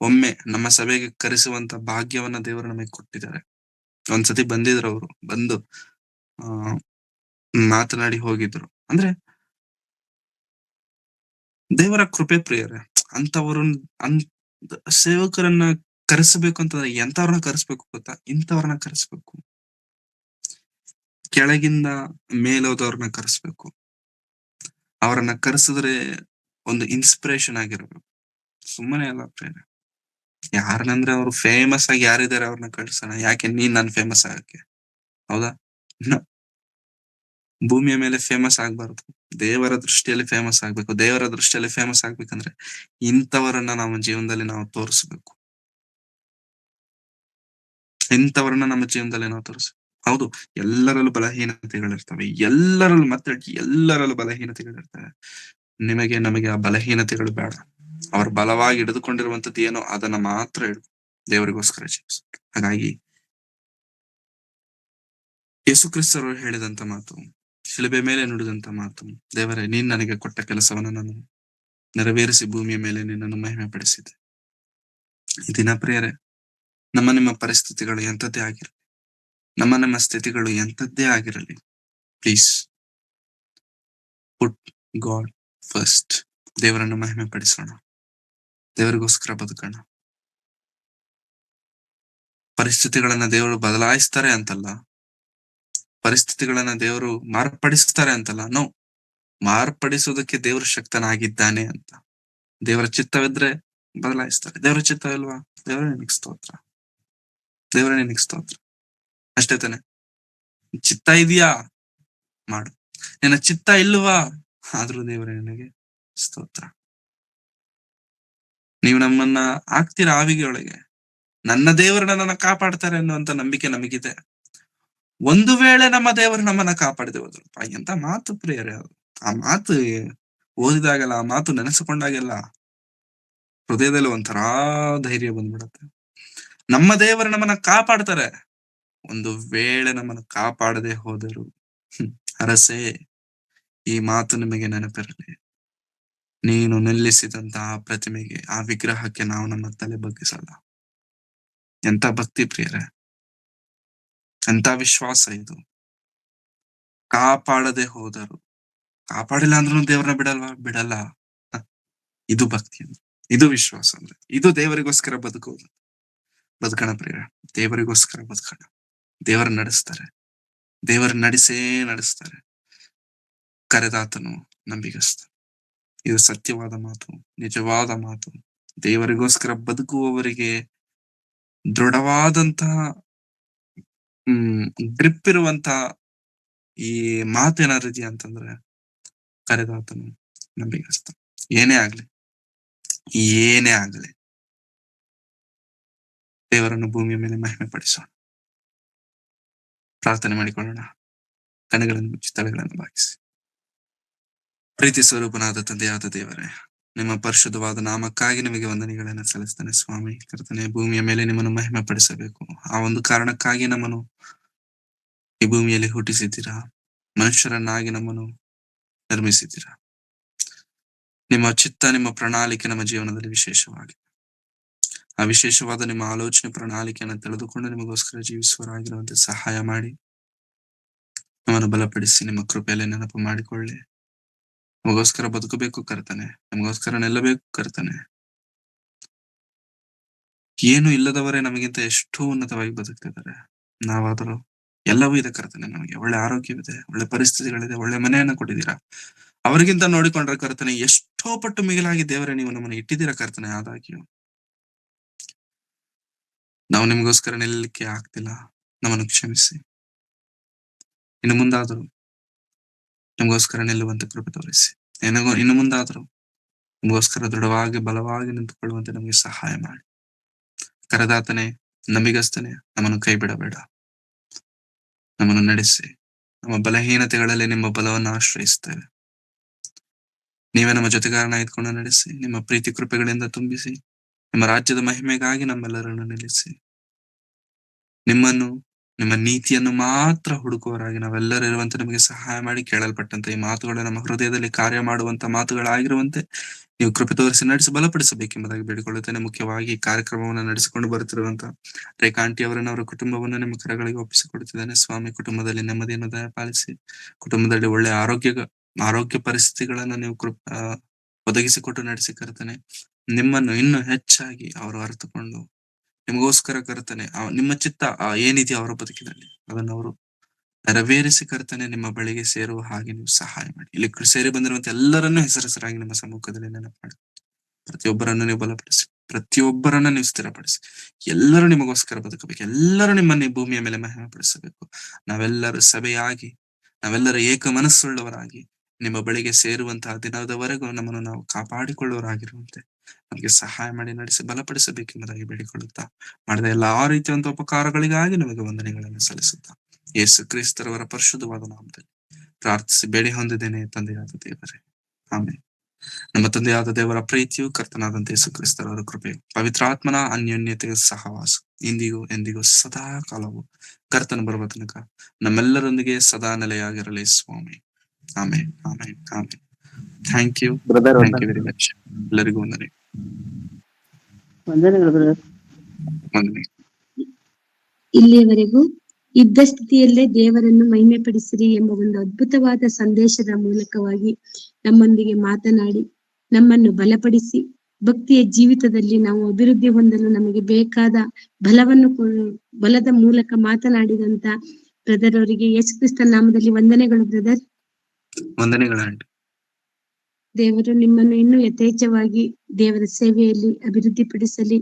A: ಒಮ್ಮೆ ನಮ್ಮ ಸಭೆಗೆ ಕರೆಸುವಂತ ಭಾಗ್ಯವನ್ನ ದೇವರು ನಮಗೆ ಕೊಟ್ಟಿದ್ದಾರೆ. ಒಂದ್ಸತಿ ಬಂದಿದ್ರು, ಅವರು ಬಂದು ಮಾತನಾಡಿ ಹೋಗಿದ್ರು. ಅಂದ್ರೆ ದೇವರ ಕೃಪೆ ಪ್ರಿಯರೇ. ಅಂತವರು ಸೇವಕರನ್ನ ಕರೆಸಬೇಕು ಅಂತಂದ್ರೆ ಎಂತವ್ರನ್ನ ಕರೆಸ್ಬೇಕು ಗೊತ್ತಾ? ಇಂಥವ್ರನ್ನ ಕರೆಸ್ಬೇಕು. ಕೆಳಗಿಂದ ಮೇಲೋದವ್ರನ್ನ ಕರೆಸ್ಬೇಕು. ಅವರನ್ನ ಕರೆಸಿದ್ರೆ ಒಂದು ಇನ್ಸ್ಪಿರೇಷನ್ ಆಗಿರ್ಬೇಕು, ಸುಮ್ಮನೆ ಅಲ್ಲ ಪ್ರೇರಣೆ. ಯಾರನ್ನಂದ್ರೆ ಅವ್ರು ಫೇಮಸ್ ಆಗಿ ಯಾರಿದ್ದಾರೆ ಅವ್ರನ್ನ ಕಳ್ಸೋಣ. ಯಾಕೆ ನೀನ್ ನನ್ ಫೇಮಸ್ ಆಗಕ್ಕೆ? ಹೌದಾ? ಭೂಮಿಯ ಮೇಲೆ ಫೇಮಸ್ ಆಗ್ಬಾರ್ದು, ದೇವರ ದೃಷ್ಟಿಯಲ್ಲಿ ಫೇಮಸ್ ಆಗ್ಬೇಕು. ದೇವರ ದೃಷ್ಟಿಯಲ್ಲಿ ಫೇಮಸ್ ಆಗ್ಬೇಕಂದ್ರೆ ಇಂಥವರನ್ನ ನಮ್ಮ ಜೀವನದಲ್ಲಿ ನಾವು ತೋರಿಸ್ಬೇಕು. ಇಂಥವರನ್ನ ನಮ್ಮ ಜೀವನದಲ್ಲಿ ನಾವು ತೋರಿಸ್ಬೇಕು. ಹೌದು, ಎಲ್ಲರಲ್ಲೂ ಬಲಹೀನತೆಗಳಿರ್ತವೆ. ಎಲ್ಲರಲ್ಲೂ ಬಲಹೀನತೆಗಳಿರ್ತವೆ. ನಮಗೆ ಆ ಬಲಹೀನತೆಗಳು ಬೇಡ. ಅವ್ರು ಬಲವಾಗಿ ಹಿಡಿದುಕೊಂಡಿರುವಂತದ್ದು ಏನೋ ಅದನ್ನ ಮಾತ್ರ ಹೇಳು, ದೇವರಿಗೋಸ್ಕರ ಜೀವಿಸು. ಹಾಗಾಗಿ ಯೇಸು ಕ್ರಿಸ್ತರು ಹೇಳಿದಂತ ಮಾತು, ಶಿಲುಬೆ ಮೇಲೆ ನುಡಿದಂತ ಮಾತು, ದೇವರೇ ನೀನ್ ನನಗೆ ಕೊಟ್ಟ ಕೆಲಸವನ್ನ ನಾನು ನೆರವೇರಿಸಿ ಭೂಮಿಯ ಮೇಲೆ ನಿನ್ನನ್ನು ಮಹಿಮೆ ಪಡಿಸಿದೆ. ಈ ದಿನ ಪ್ರಿಯರೇ, ನಿಮ್ಮ ಪರಿಸ್ಥಿತಿಗಳು ಎಂಥದ್ದೇ ಆಗಿರಲಿ, ನಮ್ಮ ಸ್ಥಿತಿಗಳು ಎಂಥದ್ದೇ ಆಗಿರಲಿ, ಪ್ಲೀಸ್ ಪುಟ್ ಗಾಡ್ ಫಸ್ಟ್. ದೇವರನ್ನು ಮಹಿಮೆ ಪಡಿಸೋಣ, ದೇವರಿಗೋಸ್ಕರ ಬದುಕೋಣ. ಪರಿಸ್ಥಿತಿಗಳನ್ನ ದೇವರು ಬದಲಾಯಿಸ್ತಾರೆ ಅಂತಲ್ಲ, ಪರಿಸ್ಥಿತಿಗಳನ್ನ ದೇವರು ಮಾರ್ಪಡಿಸ್ತಾರೆ ಅಂತಲ್ಲ. ನೋ, ಮಾರ್ಪಡಿಸೋದಕ್ಕೆ ದೇವರು ಶಕ್ತನಾಗಿದ್ದಾನೆ ಅಂತ. ದೇವರ ಚಿತ್ತವಿದ್ರೆ ಬದಲಾಯಿಸ್ತಾರೆ. ದೇವರ ಚಿತ್ತವಿಲ್ವಾ? ದೇವರೇ ನಿನಗೆ ಸ್ತೋತ್ರ, ದೇವರೇ ನಿನಗೆ ಸ್ತೋತ್ರ. ಅಷ್ಟೇ ತಾನೆ? ಚಿತ್ತ ಇದೆಯಾ ಮಾಡು, ನಿನ್ನ ಚಿತ್ತ ಇಲ್ವಾ ಆದ್ರೂ ದೇವರೇ ನಿನಗೆ ಸ್ತೋತ್ರ. ನೀವು ನಮ್ಮನ್ನ ಹಾಕ್ತೀರಾ ಆವಿಗೆ ಒಳಗೆ, ನನ್ನ ದೇವರು ನನ್ನನ್ನ ಕಾಪಾಡ್ತಾರೆ ಅನ್ನುವಂತ ನಂಬಿಕೆ ನಮಗಿದೆ. ಒಂದು ವೇಳೆ ನಮ್ಮ ದೇವರು ನಮ್ಮನ್ನ ಕಾಪಾಡದೆ ಹೋದ್ರು, ಎಂತ ಮಾತು ಪ್ರಿಯರೇ ಅದು. ಆ ಮಾತು ಓದಿದಾಗೆಲ್ಲ, ಆ ಮಾತು ನೆನೆಸಿಕೊಂಡಾಗೆಲ್ಲ ಹೃದಯದಲ್ಲಿ ಒಂಥರಾ ಧೈರ್ಯ ಬಂದ್ಬಿಡತ್ತೆ. ನಮ್ಮ ದೇವರು ನಮ್ಮನ್ನ ಕಾಪಾಡ್ತಾರೆ. ಒಂದು ವೇಳೆ ನಮ್ಮನ್ನ ಕಾಪಾಡದೆ ಹೋದರು, ಅರಸೇ, ಈ ಮಾತು ನಿಮಗೆ ನೆನಪಿರಲಿ. ನೀನು ನಿಲ್ಲಿಸಿದಂತಹ ಪ್ರತಿಮೆಗೆ, ಆ ವಿಗ್ರಹಕ್ಕೆ ನಾವು ನಮ್ಮ ತಲೆ ಬಗ್ಗಿಸಲ್ಲ. ಎಂತ ಭಕ್ತಿ ಪ್ರಿಯರೇ, ಎಂತ ವಿಶ್ವಾಸ ಇದು. ಕಾಪಾಡದೆ ಹೋದರು, ಕಾಪಾಡಿಲ್ಲ ಅಂದ್ರೂ ದೇವ್ರನ್ನ ಬಿಡಲ್ಲ. ಇದು ಭಕ್ತಿ ಅಂದ್ರೆ, ಇದು ವಿಶ್ವಾಸ ಅಂದ್ರೆ, ಇದು ದೇವರಿಗೋಸ್ಕರ ಬದುಕಣ ಪ್ರಿಯರೇ. ದೇವರಿಗೋಸ್ಕರ ಬದುಕಣ. ದೇವರು ನಡೆಸ್ತಾರೆ, ದೇವರು ನಡೆಸ್ತಾರೆ. ಕರೆದಾತನು ನಂಬಿಗಸ್ತ. ಇದು ಸತ್ಯವಾದ ಮಾತು, ನಿಜವಾದ ಮಾತು. ದೇವರಿಗೋಸ್ಕರ ಬದುಕುವವರಿಗೆ ದೃಢವಾದಂತಹ ಗ್ರಿಪ್ ಇರುವಂತ ಈ ಮಾತೇನಾದ್ರು ಇದೆಯಾ ಅಂತಂದ್ರೆ, ಕರೆದಾತನು ನಂಬಿಗಸ್ತ. ಏನೇ ಆಗ್ಲಿ ದೇವರನ್ನು ಭೂಮಿಯ ಮೇಲೆ ಮಹಿಮೆ ಪಡಿಸೋಣ. ಪ್ರಾರ್ಥನೆ ಮಾಡಿಕೊಳ್ಳೋಣ. ಕಣ್ಣುಗಳನ್ನು ಮುಚ್ಚಿ ತಲೆಗಳನ್ನು ಬಾಗಿಸಿ. ಪ್ರೀತಿ ಸ್ವರೂಪನಾದ ತಂದೆಯಾದ ದೇವರೇ, ನಿಮ್ಮ ಪರಿಶುದ್ಧವಾದ ನಾಮಕ್ಕಾಗಿ ನಿಮಗೆ ವಂದನೆಗಳನ್ನು ಸಲ್ಲಿಸ್ತೇನೆ ಸ್ವಾಮಿ. ಕರ್ತನೆ, ಭೂಮಿಯ ಮೇಲೆ ನಿಮ್ಮನ್ನು ಮಹಿಮೆ ಪಡಿಸಬೇಕು. ಆ ಒಂದು ಕಾರಣಕ್ಕಾಗಿ ನಮ್ಮನ್ನು ಈ ಭೂಮಿಯಲ್ಲಿ ಹುಟ್ಟಿಸಿದ್ದೀರಾ. ಮನುಷ್ಯರನ್ನಾಗಿ ನಮ್ಮನ್ನು ನಿರ್ಮಿಸಿದ್ದೀರಾ. ನಿಮ್ಮ ಚಿತ್ತ, ನಿಮ್ಮ ಪ್ರಣಾಳಿಕೆ ನಮ್ಮ ಜೀವನದಲ್ಲಿ ವಿಶೇಷವಾಗಿದೆ. ಆ ವಿಶೇಷವಾದ ನಿಮ್ಮ ಆಲೋಚನೆ, ಪ್ರಣಾಳಿಕೆಯನ್ನು ತಿಳಿದುಕೊಂಡು ನಿಮಗೋಸ್ಕರ ಜೀವಿಸುವರಾಗಿರುವಂತೆ ಸಹಾಯ ಮಾಡಿ, ನಮ್ಮನ್ನು ಬಲಪಡಿಸಿ, ನಿಮ್ಮ ಕೃಪೆಯಲ್ಲಿ ನೆನಪು ಮಾಡಿಕೊಳ್ಳಿ. ನಮಗೋಸ್ಕರ ಬದುಕಬೇಕು ಕರ್ತನೆ, ನಮಗೋಸ್ಕರ ನಿಲ್ಲಬೇಕು ಕರ್ತನೆ. ಏನು ಇಲ್ಲದವರೇ ನಮಗಿಂತ ಎಷ್ಟೋ ಉನ್ನತವಾಗಿ ಬದುಕ್ತಿದ್ದಾರೆ. ನಾವಾದರೂ ಎಲ್ಲವೂ ಇದೆ ಕರ್ತನೆ. ನಮಗೆ ಒಳ್ಳೆ ಆರೋಗ್ಯವಿದೆ, ಒಳ್ಳೆ ಪರಿಸ್ಥಿತಿಗಳಿದೆ, ಒಳ್ಳೆ ಮನೆಯನ್ನ ಕೊಟ್ಟಿದ್ದೀರಾ. ಅವರಿಗಿಂತ ನೋಡಿಕೊಂಡ್ರೆ ಕರ್ತನೆ, ಎಷ್ಟೋ ಪಟ್ಟು ಮಿಗಿಲಾಗಿ ದೇವರೇ ನೀವು ನಮ್ಮನ್ನು ಇಟ್ಟಿದ್ದೀರಾ ಕರ್ತನೆ. ಆದಾಗ್ಯೂ ನಾವು ನಿಮಗೋಸ್ಕರ ನಿಲ್ಲಲಿಕ್ಕೆ ಆಗ್ತಿಲ್ಲ. ನಮ್ಮನ್ನು ಕ್ಷಮಿಸಿ. ಇನ್ನು ಮುಂದಾದರೂ ನಿಮಗೋಸ್ಕರ ನಿಲ್ಲುವಂತೆ ಕೃಪೆ ತೋರಿಸಿ. ಇನ್ನು ಮುಂದಾದರೂ ನಿಮಗೋಸ್ಕರ ದೃಢವಾಗಿ, ಬಲವಾಗಿ ನಿಂತುಕೊಳ್ಳುವಂತೆ ನಮಗೆ ಸಹಾಯ ಮಾಡಿ. ಕರೆದಾತನೇ, ನಂಬಿಗಸ್ತನೇ, ನಮ್ಮನ್ನು ಕೈ ಬಿಡಬೇಡ. ನಮ್ಮನ್ನು ನಡೆಸಿ. ನಮ್ಮ ಬಲಹೀನತೆಗಳಲ್ಲಿ ನಿಮ್ಮ ಬಲವನ್ನು ಆಶ್ರಯಿಸ್ತೇವೆ. ನೀವೇ ನಮ್ಮ ಜೊತೆಗಾರನ ಇದ್ಕೊಂಡು ನಡೆಸಿ. ನಿಮ್ಮ ಪ್ರೀತಿ ಕೃಪೆಗಳಿಂದ ತುಂಬಿಸಿ. ನಿಮ್ಮ ರಾಜ್ಯದ ಮಹಿಮೆಗಾಗಿ ನಮ್ಮೆಲ್ಲರನ್ನು ನಿಲ್ಲಿಸಿ. ನಿಮ್ಮನ್ನು, ನಿಮ್ಮ ನೀತಿಯನ್ನು ಮಾತ್ರ ಹುಡುಕುವವರಾಗಿ ನಾವೆಲ್ಲರೂ ಇರುವಂತೆ ನಮಗೆ ಸಹಾಯ ಮಾಡಿ. ಕೇಳಲ್ಪಟ್ಟಂತೆ ಈ ಮಾತುಗಳು ನಮ್ಮ ಹೃದಯದಲ್ಲಿ ಕಾರ್ಯ ಮಾಡುವಂತ ಮಾತುಗಳಾಗಿರುವಂತೆ ನೀವು ಕೃಪೆ ತೋರಿಸಿ ನಡೆಸಿ ಬಲಪಡಿಸಬೇಕೆಂಬುದಾಗಿ ಬೇಡಿಕೊಳ್ಳುತ್ತೇನೆ. ಮುಖ್ಯವಾಗಿ ಈ ಕಾರ್ಯಕ್ರಮವನ್ನು ನಡೆಸಿಕೊಂಡು ಬರುತ್ತಿರುವಂತ ರೇಖಾಂಟಿ ಅವರನ್ನ, ಅವರ ಕುಟುಂಬವನ್ನು ನಿಮ್ಮ ಕರಗಳಿಗೆ ಒಪ್ಪಿಸಿಕೊಡುತ್ತಿದ್ದೇನೆ ಸ್ವಾಮಿ. ಕುಟುಂಬದಲ್ಲಿ ನೆಮ್ಮದಿಯನ್ನು ದಯಪಾಲಿಸಿ. ಕುಟುಂಬದಲ್ಲಿ ಒಳ್ಳೆ ಆರೋಗ್ಯ ಪರಿಸ್ಥಿತಿಗಳನ್ನ ನೀವು ಒದಗಿಸಿಕೊಟ್ಟು ನಡೆಸಿ ಕರ್ತನೆ. ನಿಮ್ಮನ್ನು ಇನ್ನೂ ಹೆಚ್ಚಾಗಿ ಅವರು ಅರಿತುಕೊಂಡು ನಿಮಗೋಸ್ಕರ ಕರ್ತನೆ, ನಿಮ್ಮ ಚಿತ್ತ ಏನಿದೆಯೋ ಅವರ ಬದುಕಿನಲ್ಲಿ ಅದನ್ನು ಅವರು ನೆರವೇರಿಸಿ ಕರ್ತನೆ ನಿಮ್ಮ ಬಳಿಗೆ ಸೇರುವ ಹಾಗೆ ನೀವು ಸಹಾಯ ಮಾಡಿ. ಇಲ್ಲಿ ಸೇರಿ ಬಂದಿರುವಂತ ಎಲ್ಲರನ್ನೂ ಹೆಸರಾಗಿ ನಿಮ್ಮ ಸಮ್ಮುಖದಲ್ಲಿ ನೆನಪು ಮಾಡಿ. ಪ್ರತಿಯೊಬ್ಬರನ್ನು ನೀವು ಬಲಪಡಿಸಿ, ಪ್ರತಿಯೊಬ್ಬರನ್ನ ನೀವು ಸ್ಥಿರಪಡಿಸಿ. ಎಲ್ಲರೂ ನಿಮಗೋಸ್ಕರ ಬದುಕಬೇಕು. ಎಲ್ಲರೂ ನಿಮ್ಮನ್ನ ಈ ಭೂಮಿಯ ಮೇಲೆ ಮಹಿಮೆ ಪಡಿಸಬೇಕು. ನಾವೆಲ್ಲರೂ ಸಭೆಯಾಗಿ, ನಾವೆಲ್ಲರೂ ಏಕ ಮನಸ್ಸುಳ್ಳವರಾಗಿ ನಿಮ್ಮ ಬಳಿಗೆ ಸೇರುವಂತಹ ದಿನದವರೆಗೂ ನಮ್ಮನ್ನು ನಾವು ಕಾಪಾಡಿಕೊಳ್ಳುವರಾಗಿರುವಂತೆ ನಮಗೆ ಸಹಾಯ ಮಾಡಿ ನಡೆಸಿ ಬಲಪಡಿಸಬೇಕೆಂಬುದಾಗಿ ಬೇಡಿಕೊಳ್ಳುತ್ತಾ, ಮಾಡಿದ ಎಲ್ಲಾ ರೀತಿಯಂತ ಉಪಕಾರಗಳಿಗಾಗಿ ನಮಗೆ ವಂದನೆಗಳನ್ನು ಸಲ್ಲಿಸುತ್ತಾ, ಯೇಸು ಕ್ರಿಸ್ತರವರ ಪರಿಶುದ್ಧವಾದ ನಾಮದಲ್ಲಿ ಪ್ರಾರ್ಥಿಸಿ ಬೇಡಿ ಹೊಂದಿದ್ದೇನೆ ತಂದೆಯಾದ ದೇವರೇ, ಆಮೆನ್. ನಮ್ಮ ತಂದೆಯಾದ ದೇವರ ಪ್ರೀತಿಯು, ಕರ್ತನಾದಂತ ಯೇಸು ಕ್ರಿಸ್ತರವರ ಕೃಪೆಯು, ಪವಿತ್ರಾತ್ಮನ ಅನ್ಯೋನ್ಯತೆಯ ಸಹವಾಸ ಇಂದಿಗೂ ಎಂದಿಗೂ ಸದಾ ಕಾಲವು ಕರ್ತನ ಬರುವ ತನಕ ನಮ್ಮೆಲ್ಲರೊಂದಿಗೆ ಸದಾ ನೆಲೆಯಾಗಿರಲಿ ಸ್ವಾಮಿ. Amen, amen, amen. Thank you very much. ಎಲ್ಲರಿಗೂ ವಂದನೆ.
D: ಇಲ್ಲಿಯವರೆಗೂ ಇದ್ದ ಸ್ಥಿತಿಯಲ್ಲೇ ದೇವರನ್ನು ಮಹಿಮೆ ಪಡಿಸಿರಿ ಎಂಬ ಒಂದು ಅದ್ಭುತವಾದ ಸಂದೇಶದ ಮೂಲಕವಾಗಿ ನಮ್ಮೊಂದಿಗೆ ಮಾತನಾಡಿ ನಮ್ಮನ್ನು ಬಲಪಡಿಸಿ ಭಕ್ತಿಯ ಜೀವಿತದಲ್ಲಿ ನಾವು ಅಭಿವೃದ್ಧಿ ಹೊಂದಲು ನಮಗೆ ಬೇಕಾದ ಬಲದ ಮೂಲಕ ಮಾತನಾಡಿದಂತ ಬ್ರದರ್ ಅವರಿಗೆ ಯೇಸು ಕ್ರಿಸ್ತನ ನಾಮದಲ್ಲಿ ವಂದನೆಗಳು ಬ್ರದರ್.
A: ವಂದನೆಗಳು.
D: ದೇವರು ನಿಮ್ಮನ್ನು ಇನ್ನೂ ಯಥೇಚ್ಛವಾಗಿ ದೇವರ ಸೇವೆಯಲ್ಲಿ ಅಭಿವೃದ್ಧಿ ಪಡಿಸಲಿ.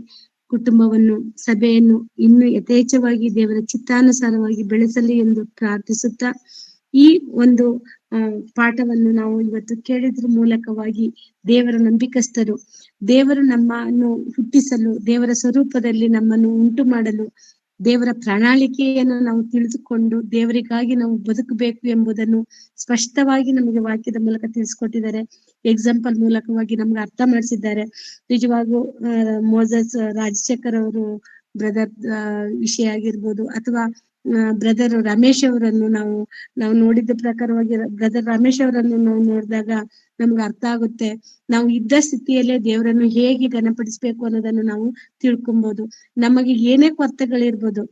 D: ಕುಟುಂಬವನ್ನು, ಸಭೆಯನ್ನು ಇನ್ನೂ ಯಥೇಚ್ಛವಾಗಿ ದೇವರ ಚಿತ್ತಾನುಸಾರವಾಗಿ ಬೆಳೆಸಲಿ ಎಂದು ಪ್ರಾರ್ಥಿಸುತ್ತಾ, ಈ ಒಂದು ಪಾಠವನ್ನು ನಾವು ಇವತ್ತು ಕೇಳಿದ್ರ ಮೂಲಕವಾಗಿ ದೇವರ ನಂಬಿಕಸ್ಥರು, ದೇವರು ನಮ್ಮನ್ನು ಹುಟ್ಟಿಸಲು, ದೇವರ ಸ್ವರೂಪದಲ್ಲಿ ನಮ್ಮನ್ನು ಉಂಟು ಮಾಡಲು, ದೇವರ ಪ್ರಣಾಳಿಕೆಯನ್ನು ನಾವು ತಿಳಿದುಕೊಂಡು ದೇವರಿಗಾಗಿ ನಾವು ಬದುಕಬೇಕು ಎಂಬುದನ್ನು ಸ್ಪಷ್ಟವಾಗಿ ನಮಗೆ ವಾಕ್ಯದ ಮೂಲಕ ತಿಳಿಸ್ಕೊಟ್ಟಿದ್ದಾರೆ. ಎಕ್ಸಾಂಪಲ್ ಮೂಲಕವಾಗಿ ನಮ್ಗೆ ಅರ್ಥ ಮಾಡಿಸಿದ್ದಾರೆ. ನಿಜವಾಗೂ ಮೋಸಸ್ ರಾಜಶೇಖರ್ ಅವರು ಬ್ರದರ್ ವಿಷಯ ಆಗಿರ್ಬೋದು, ಅಥವಾ ಬ್ರದರ್ ರಮೇಶ್ ಅವರನ್ನು ನಾವು ನೋಡಿದ ಪ್ರಕಾರವಾಗಿ ಬ್ರದರ್ ರಮೇಶ್ ಅವರನ್ನು ನಾವು ನೋಡಿದಾಗ ನಮ್ಗೆ ಅರ್ಥ ಆಗುತ್ತೆ. ನಾವು ಇದ್ದ ಸ್ಥಿತಿಯಲ್ಲೇ ದೇವರನ್ನು ಹೇಗೆ ಘನಪಡಿಸ್ಬೇಕು ಅನ್ನೋದನ್ನು ನಾವು ತಿಳ್ಕೊಬಹುದು. ನಮಗೆ ಏನೇ ಕೊರತೆಗಳಿರ್ಬೋದು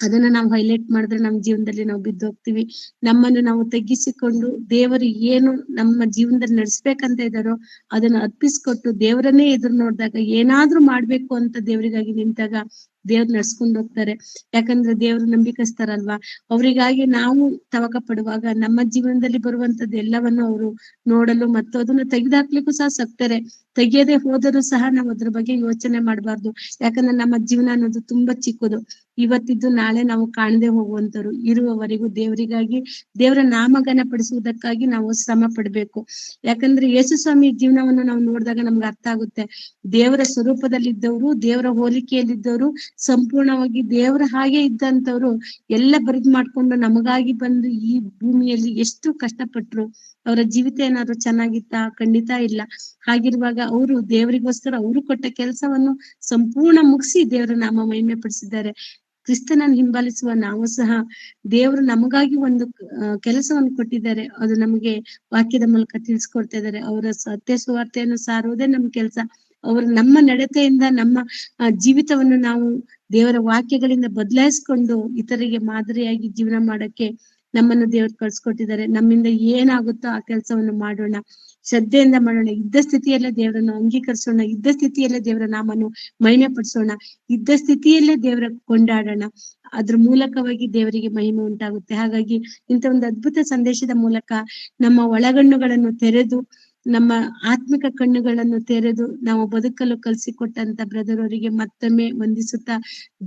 D: ಅದನ್ನ ನಾವು ಹೈಲೈಟ್ ಮಾಡಿದ್ರೆ ನಮ್ಮ ಜೀವನದಲ್ಲಿ ನಾವು ಬಿದ್ದೋಗ್ತೀವಿ. ನಮ್ಮನ್ನು ನಾವು ತಗ್ಗಿಸಿಕೊಂಡು ದೇವರು ಏನು ನಮ್ಮ ಜೀವನದಲ್ಲಿ ನಡೆಸ್ಬೇಕಂತ ಇದ್ದಾರೋ ಅದನ್ನ ಅರ್ಪಿಸ್ಕೊಟ್ಟು ದೇವರನ್ನೇ ಎದುರು ನೋಡಿದಾಗ, ಏನಾದ್ರೂ ಮಾಡ್ಬೇಕು ಅಂತ ದೇವರಿಗಾಗಿ ನಿಂತಾಗ ದೇವ್ರು ನಡ್ಸ್ಕೊಂಡು ಹೋಗ್ತಾರೆ. ಯಾಕಂದ್ರೆ ದೇವ್ರು ನಂಬಿಕಸ್ತಾರಲ್ವಾ. ಅವರಿಗಾಗಿ ನಾವು ತವಕ ಪಡುವಾಗ ನಮ್ಮ ಜೀವನದಲ್ಲಿ ಬರುವಂತದ್ದು ಎಲ್ಲವನ್ನು ಅವರು ನೋಡಲು ಮತ್ತು ಅದನ್ನ ತೆಗೆದಾಕ್ಲಿಕ್ಕೂ ಸಹ ಸಕ್ತಾರೆ. ತೆಗೆಯದೆ ಹೋದರೂ ಸಹ ನಾವು ಅದ್ರ ಬಗ್ಗೆ ಯೋಚನೆ ಮಾಡಬಾರ್ದು. ಯಾಕಂದ್ರೆ ನಮ್ಮ ಜೀವನ ಅನ್ನೋದು ತುಂಬಾ ಚಿಕ್ಕದು. ಇವತ್ತಿದ್ದು ನಾಳೆ ನಾವು ಕಾಣದೆ ಹೋಗುವಂತರು. ಇರುವವರೆಗೂ ದೇವರಿಗಾಗಿ, ದೇವರ ನಾಮಗಾನ ಪಡಿಸುವುದಕ್ಕಾಗಿ ನಾವು ಶ್ರಮ ಪಡ್ಬೇಕು. ಯಾಕಂದ್ರೆ ಯೇಸು ಸ್ವಾಮಿ ಜೀವನವನ್ನು ನಾವು ನೋಡಿದಾಗ ನಮ್ಗೆ ಅರ್ಥ ಆಗುತ್ತೆ. ದೇವರ ಸ್ವರೂಪದಲ್ಲಿದ್ದವರು, ದೇವರ ಹೋಲಿಕೆಯಲ್ಲಿದ್ದವರು, ಸಂಪೂರ್ಣವಾಗಿ ದೇವರ ಹಾಗೆ ಇದ್ದಂತವ್ರು ಎಲ್ಲ ಬರಿದ್ ಮಾಡ್ಕೊಂಡು ನಮಗಾಗಿ ಬಂದು ಈ ಭೂಮಿಯಲ್ಲಿ ಎಷ್ಟು ಕಷ್ಟಪಟ್ರು. ಅವರ ಜೀವಿತ ಏನಾದ್ರು ಚೆನ್ನಾಗಿತ್ತಾ? ಖಂಡಿತ ಇಲ್ಲ. ಹಾಗಿರುವಾಗ ಅವರು ದೇವರಿಗೋಸ್ಕರ ಅವರು ಕೊಟ್ಟ ಕೆಲಸವನ್ನು ಸಂಪೂರ್ಣ ಮುಗಿಸಿ ದೇವರ ನಾಮ ಮಹಿಮೆ ಪಡಿಸಿದ್ದಾರೆ. ಕ್ರಿಸ್ತನನ್ನು ಹಿಂಬಾಲಿಸುವ ನಾವು ಸಹ ದೇವರು ನಮಗಾಗಿ ಒಂದು ಕೆಲಸವನ್ನು ಕೊಟ್ಟಿದ್ದಾರೆ. ಅದು ನಮಗೆ ವಾಕ್ಯದ ಮೂಲಕ ತಿಳಿಸ್ಕೊಡ್ತಾ ಇದ್ದಾರೆ. ಅವರ ಸತ್ಯ ಸುವಾರ್ತೆಯನ್ನು ಸಾರುವುದೇ ನಮ್ ಕೆಲಸ. ಅವರು ನಮ್ಮ ನಡತೆಯಿಂದ ನಮ್ಮ ಜೀವಿತವನ್ನು ನಾವು ದೇವರ ವಾಕ್ಯಗಳಿಂದ ಬದಲಾಯಿಸ್ಕೊಂಡು ಇತರಿಗೆ ಮಾದರಿಯಾಗಿ ಜೀವನ ಮಾಡಕ್ಕೆ ನಮ್ಮನ್ನು ದೇವರು ಕಳ್ಸಿಕೊಟ್ಟಿದ್ದಾರೆ. ನಮ್ಮಿಂದ ಏನಾಗುತ್ತೋ ಆ ಕೆಲಸವನ್ನು ಮಾಡೋಣ, ಶ್ರದ್ಧೆಯಿಂದ ಮಾಡೋಣ. ಇದ್ದ ಸ್ಥಿತಿಯಲ್ಲೇ ದೇವರನ್ನು ಅಂಗೀಕರಿಸೋಣ, ಇದ್ದ ಸ್ಥಿತಿಯಲ್ಲೇ ದೇವರ ನಾಮನ್ನು ಮಹಿಮೆ ಪಡಿಸೋಣ, ಇದ್ದ ಸ್ಥಿತಿಯಲ್ಲೇ ದೇವರ ಕೊಂಡಾಡೋಣ. ಅದ್ರ ಮೂಲಕವಾಗಿ ದೇವರಿಗೆ ಮಹಿಮೆ ಉಂಟಾಗುತ್ತೆ. ಹಾಗಾಗಿ ಇಂಥ ಒಂದು ಅದ್ಭುತ ಸಂದೇಶದ ಮೂಲಕ ನಮ್ಮ ಒಳಗಣ್ಣುಗಳನ್ನು ತೆರೆದು, ನಮ್ಮ ಆತ್ಮಿಕ ಕಣ್ಣುಗಳನ್ನು ತೆರೆದು ನಾವು ಬದುಕಲು ಕಲಿಸಿಕೊಟ್ಟಂತ ಬ್ರದರ್ ಅವರಿಗೆ ಮತ್ತೊಮ್ಮೆ ವಂದಿಸುತ್ತಾ,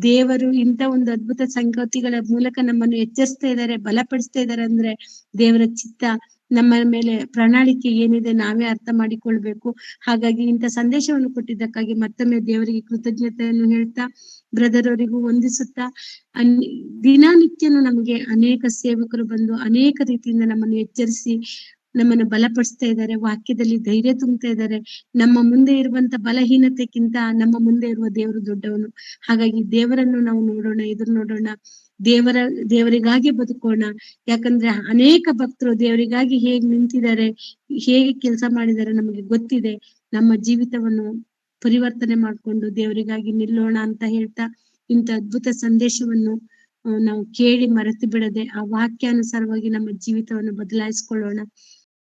D: ದೇವರು ಇಂಥ ಒಂದು ಅದ್ಭುತ ಸಂಗತಿಗಳ ಮೂಲಕ ನಮ್ಮನ್ನು ಎಚ್ಚರಿಸ್ತಾ ಇದ್ದಾರೆ, ಬಲಪಡಿಸ್ತಾ ಇದ್ದಾರೆ. ಅಂದ್ರೆ ದೇವರ ಚಿತ್ತ, ನಮ್ಮ ಮೇಲೆ ಪ್ರಣಾಳಿಕೆ ಏನಿದೆ ನಾವೇ ಅರ್ಥ ಮಾಡಿಕೊಳ್ಬೇಕು. ಹಾಗಾಗಿ ಇಂಥ ಸಂದೇಶವನ್ನು ಕೊಟ್ಟಿದ್ದಕ್ಕಾಗಿ ಮತ್ತೊಮ್ಮೆ ದೇವರಿಗೆ ಕೃತಜ್ಞತೆಯನ್ನು ಹೇಳ್ತಾ, ಬ್ರದರ್ ಅವರಿಗೂ ವಂದಿಸುತ್ತಾ, ದಿನನಿತ್ಯನೂ ನಮಗೆ ಅನೇಕ ಸೇವಕರು ಬಂದು ಅನೇಕ ರೀತಿಯಿಂದ ನಮ್ಮನ್ನು ಎಚ್ಚರಿಸಿ ನಮ್ಮನ್ನು ಬಲಪಡಿಸ್ತಾ ಇದ್ದಾರೆ, ವಾಕ್ಯದಲ್ಲಿ ಧೈರ್ಯ ತುಂಬ್ತಾ ಇದ್ದಾರೆ. ನಮ್ಮ ಮುಂದೆ ಇರುವಂತ ಬಲಹೀನತೆಗಿಂತ ನಮ್ಮ ಮುಂದೆ ಇರುವ ದೇವರು ದೊಡ್ಡವನು. ಹಾಗಾಗಿ ದೇವರನ್ನು ನಾವು ನೋಡೋಣ, ಎದುರು ನೋಡೋಣ, ದೇವರಿಗಾಗಿ ಬದುಕೋಣ. ಯಾಕಂದ್ರೆ ಅನೇಕ ಭಕ್ತರು ದೇವರಿಗಾಗಿ ಹೇಗ್ ನಿಂತಿದ್ದಾರೆ, ಹೇಗೆ ಕೆಲಸ ಮಾಡಿದ್ದಾರೆ ನಮಗೆ ಗೊತ್ತಿದೆ. ನಮ್ಮ ಜೀವಿತವನ್ನು ಪರಿವರ್ತನೆ ಮಾಡ್ಕೊಂಡು ದೇವರಿಗಾಗಿ ನಿಲ್ಲೋಣ ಅಂತ ಹೇಳ್ತಾ, ಇಂಥ ಅದ್ಭುತ ಸಂದೇಶವನ್ನು ನಾವು ಕೇಳಿ ಮರೆತು ಬಿಡದೆ ಆ ವಾಕ್ಯಾನುಸಾರವಾಗಿ ನಮ್ಮ ಜೀವಿತವನ್ನು ಬದಲಾಯಿಸ್ಕೊಳ್ಳೋಣ.